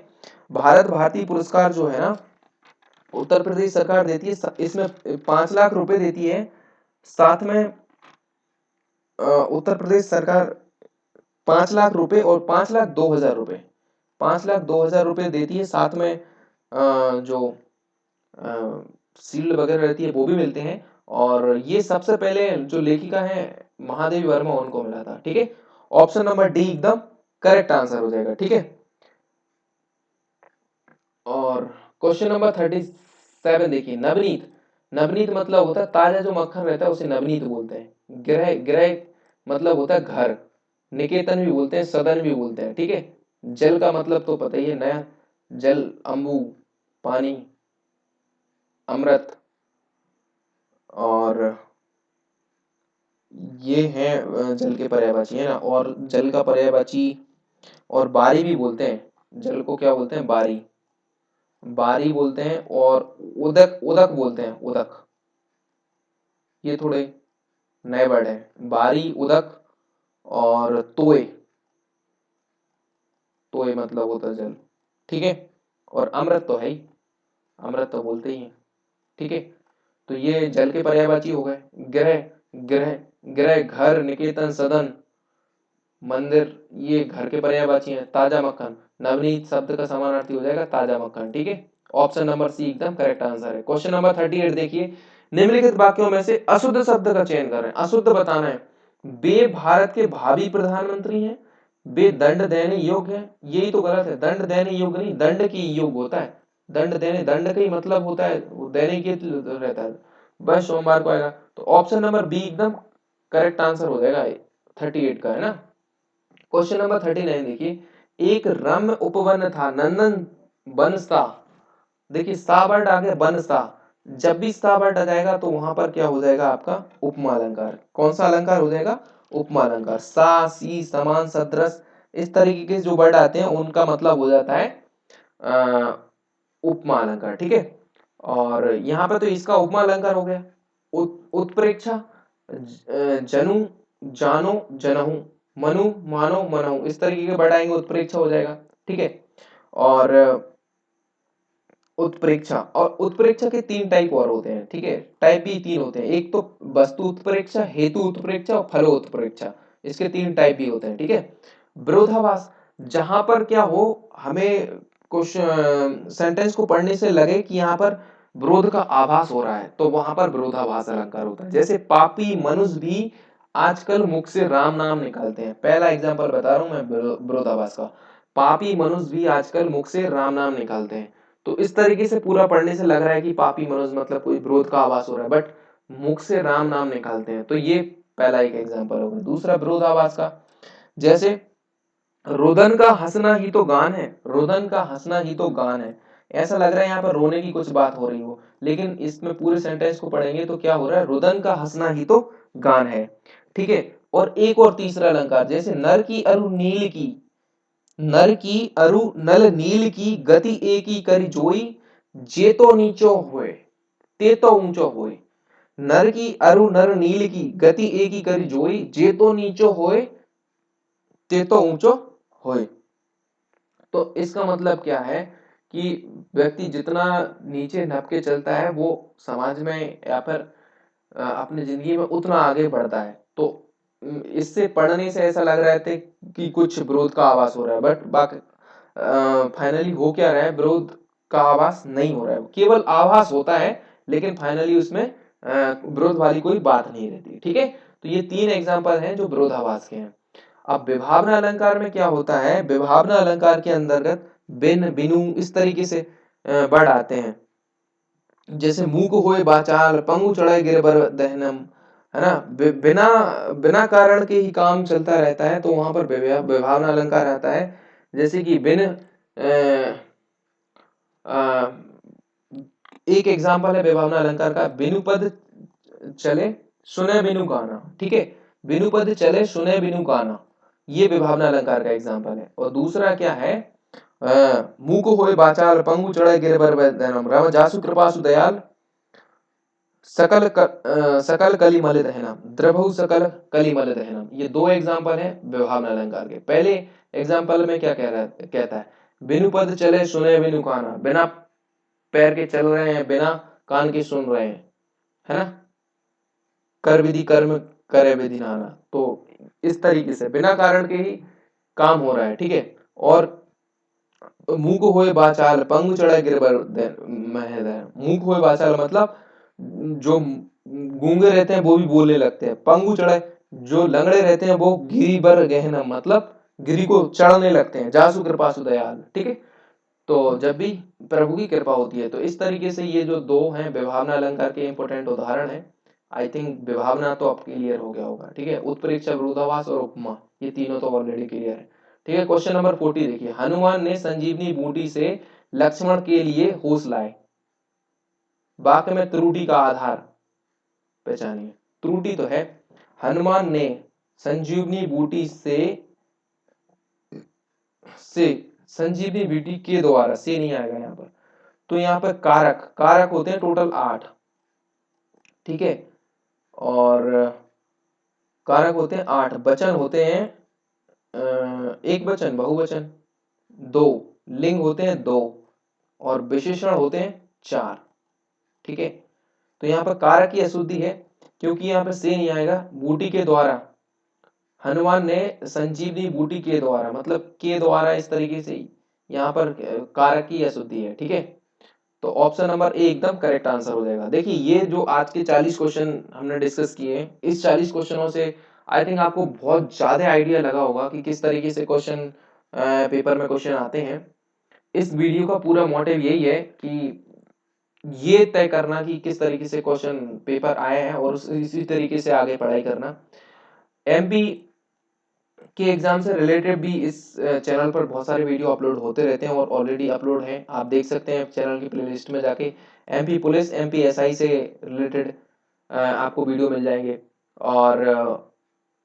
भारत भारती पुरस्कार जो है ना उत्तर प्रदेश सरकार देती है, इसमें 5 लाख रुपए देती है, साथ में उत्तर प्रदेश सरकार 5 लाख रुपए और 5,02,000 रुपए, 5,02,000 रुपए देती है, साथ में जो शील्ड वगैरह रहती है वो भी मिलते हैं। और ये सबसे पहले जो लेखिका है महादेवी वर्मा, उनको मिला था, ठीक है। ऑप्शन नंबर डी एकदम करेक्ट आंसर हो जाएगा, ठीक है। और क्वेश्चन नंबर 37 देखिए, नवनीत, नवनीत मतलब होता है ताजा जो मक्खन रहता है उसे नवनीत बोलते हैं। ग्रह, ग्रह मतलब होता है घर, निकेतन भी बोलते हैं, सदन भी बोलते हैं, ठीक है। जल का मतलब तो पता ही है, नया जल, अंबु पानी, अमृत, और ये है जल के पर्यायवाची, है ना। और जल का पर्यायवाची और बारी भी बोलते हैं, जल को क्या बोलते हैं, बारी, बारी बोलते हैं। और उदक, उदक बोलते हैं, उदक, ये थोड़े नए वर्ड है, बारी, उदक और तोय, तोय मतलब होता है जल, ठीक है। और अमृत तो है ही, अमृत तो बोलते ही हैं, ठीक है। तो ये जल के पर्यायवाची हो गए। ग्रह, ग्रह, ग्रह घर, निकेतन, सदन, मंदिर, ये घर के पर्यायवाची हैं। ताजा मक्खन, नवनीत शब्द का समानार्थी हो जाएगा ताजा मक्खन। ठीक है, ऑप्शन नंबर सी एकदम करेक्ट आंसर है। क्वेश्चन नंबर 38 देखिए, निम्नलिखित वाक्यों में से अशुद्ध शब्द का चयन करें। अशुद्ध बताना है। वे भारत के भावी प्रधानमंत्री हैं, वे दंड देने योग्य है, यही तो गलत है। दंड देने योग्य नहीं, दंड की योग्य होता है। दंड देने, दंड का ही मतलब होता है देने के रहता है। बस सोमवार को आएगा, तो ऑप्शन नंबर बी एकदम करेक्ट आंसर हो जाएगा 38 का, है ना। क्वेश्चन नंबर 39 देखिए, एक रम्य उपवन था, नंदन बनसा। देखिए सा वर्ड आ गया, बनसा। जब भी सा वर्ड आ जाएगा तो वहां पर क्या हो जाएगा आपका उपमा अलंकार। कौन सा अलंकार हो जाएगा? उपमा अलंकार। सा, सी, समान, सदृश, इस तरीके के जो वर्ड आते हैं उनका मतलब हो जाता है उपमा अलंकार। ठीक है, और यहाँ पे तो इसका उपमा अलंकार हो गया। उत्प्रेक्षा, जनु, जानो, जनहु, मनु, मानो, मनहु, इस तरीके के वर्ड आएंगे, उत्प्रेक्षा हो जाएगा। ठीक है, और उत्प्रेक्षा, और उत्प्रेक्षा के तीन टाइप और होते हैं। ठीक है, टाइप भी तीन होते हैं। एक तो वस्तु उत्प्रेक्षा, हेतु उत्प्रेक्षा और फलो उत्प्रेक्षा, इसके तीन टाइप भी होते हैं। ठीक है, विरोधाभास, जहां पर क्या हो, हमें कुछ सेंटेंस को पढ़ने से लगे कि यहाँ पर विरोध का आभास हो रहा है, तो वहां पर विरोधाभास अलंकार होता है। जैसे पापी मनुष्य भी आजकल मुख से राम नाम निकालते हैं। पहला एग्जाम्पल बता रहा हूं मैं विरोधाभास का। पापी मनुष्य भी आजकल मुख से राम नाम निकालते हैं। तो इस तरीके से पूरा पढ़ने से लग रहा है कि पापी मनुष्य मतलब कोई विरोध का आभास हो रहा है, बट मुख से राम नाम निकालते हैं। तो ये पहला एक एग्जाम्पल होगा। दूसरा विरोधाभास का, जैसे रुदन का हंसना ही तो गान है, रुदन का हंसना ही तो गान है। ऐसा लग रहा है यहाँ पर रोने की कुछ बात हो रही हो, लेकिन इसमें पूरे सेंटेंस को पढ़ेंगे तो क्या हो रहा है, रुदन का हंसना ही तो गान है। ठीक है, और एक और तीसरा अलंकार, जैसे नर की अरु नील की, नर की अरु नल नील की गति एकी करी जोई, जे तो नीचो होए ते तो ऊंचो होए। नर की अरु नर नील की गति एकी करी जोई, जे तो नीचो होए ते तो ऊंचो होए। तो इसका मतलब क्या है कि व्यक्ति जितना नीचे नप के चलता है वो समाज में या फिर अपनी जिंदगी में उतना आगे बढ़ता है। तो इससे पढ़ने से ऐसा लग रहा है कि कुछ विरोध का आवाज हो रहा है, बट बाकी फाइनली हो क्या रहा है, विरोध का आवाज नहीं हो रहा है, केवल आभास होता है, लेकिन फाइनली उसमें विरोध वाली कोई बात नहीं रहती। ठीक है, तो ये तीन एग्जाम्पल हैं जो विरोधाभास के हैं। अब विभावना अलंकार में क्या होता है, विभावना अलंकार के अंतर्गत बिन, बिनु, इस तरीके से वर्ड आते हैं। जैसे मूक होए बाचाल, पंगु चढ़े गिर बर दहनम, है ना। बिना बिना कारण के ही काम चलता रहता है, तो वहां पर विभावना अलंकार आता है। जैसे कि बिन एक एग्जाम्पल है विभावना अलंकार का, बिनु पद चले सुने बिनु गाना। ठीक है, बिनु पद चले सुने बिनु गाना, ये विभावना अलंकार का एग्जाम्पल है। और दूसरा क्या है, मूक होए बाचाल, पंगु चढ़े गिर बर दहनम, राम जासु कृपा सुदयाल, सकल कलिमल दहनम, द्रभु सकल कलिमल दहनम। ये दो एग्जाम्पल है विभावना अलंकार के। पहले एग्जाम्पल में क्या कह रहा है, कहता है बिनु पद चले सुने बिनु काना, बिना पैर के चल रहे हैं, बिना कान के सुन रहे हैं, है ना। कर विधि कर्म करे विधि नाना, तो इस तरीके से बिना कारण के ही काम हो रहा है। ठीक है, और मूक होए बाचाल, पंगु चढ़े गिरबर मूक होए बाचाल मतलब जो गूंगे रहते हैं वो भी बोलने लगते हैं। पंगु चढ़े, जो लंगड़े रहते हैं वो गिरी बर गहना मतलब गिरी को चढ़ने लगते हैं। जासु कृपा सुदयाल। ठीक है, तो जब भी प्रभु की कृपा होती है, तो इस तरीके से ये जो दो हैं विभावना अलंकार के इंपॉर्टेंट उदाहरण है। आई थिंक विभावना तो अब क्लियर हो गया होगा। ठीक है, उत्प्रेक्षा, विरोधाभास और उपमा, ये तीनों तो ऑलरेडी क्लियर है। ठीक है, क्वेश्चन नंबर 40 देखिए, हनुमान ने संजीवनी बूटी से लक्ष्मण के लिए होश लाए। वाक्य में त्रुटि का आधार पहचानिए। त्रुटि तो है, हनुमान ने संजीवनी बूटी से संजीवनी बूटी के द्वारा, से नहीं आएगा यहाँ पर, तो यहाँ पर कारक, कारक होते हैं टोटल 8। ठीक है, और कारक होते हैं 8, वचन होते हैं एक वचन, बहुवचन 2, लिंग होते हैं 2, और विशेषण होते हैं 4। ठीक है, तो यहाँ पर कारक की अशुद्धि है क्योंकि यहाँ पर से नहीं आएगा। बूटी के द्वारा, हनुमान ने संजीवनी बूटी के द्वारा मतलब के द्वारा, इस तरीके से यहाँ पर कारक की अशुद्धि है, ठीक है। तो ऑप्शन नंबर ए एकदम करेक्ट आंसर हो जाएगा। देखिए ये जो आज के 40 क्वेश्चन हमने डिस्कस किए हैं, इस 40 क्वेश्चनों से आई थिंक आपको बहुत ज्यादा आइडिया लगा होगा कि किस तरीके से क्वेश्चन पेपर में क्वेश्चन आते हैं। इस वीडियो का पूरा मोटिव यही है कि ये तय करना कि किस तरीके से क्वेश्चन पेपर आए हैं और इसी तरीके से आगे पढ़ाई करना। एमपी के एग्जाम से रिलेटेड भी इस चैनल पर बहुत सारे वीडियो अपलोड होते रहते हैं और ऑलरेडी अपलोड हैं, आप देख सकते हैं चैनल की प्लेलिस्ट में जाके। एमपी पुलिस, एमपी एसआई से रिलेटेड आपको वीडियो मिल जाएंगे। और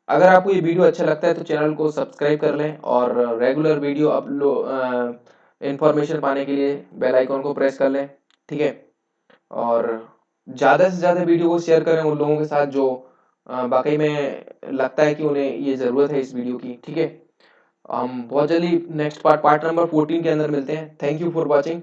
अगर आपको ये वीडियो अच्छा लगता है तो चैनल को सब्सक्राइब कर लें और रेगुलर वीडियो अपलोड इंफॉर्मेशन पाने के लिए बेल आइकॉन को प्रेस कर लें, ठीक है। और ज़्यादा से ज़्यादा वीडियो को शेयर करें उन लोगों के साथ जो वाकई में लगता है कि उन्हें ये ज़रूरत है इस वीडियो की, ठीक है। हम बहुत जल्दी नेक्स्ट पार्ट नंबर 14 के अंदर मिलते हैं। Thank you for watching.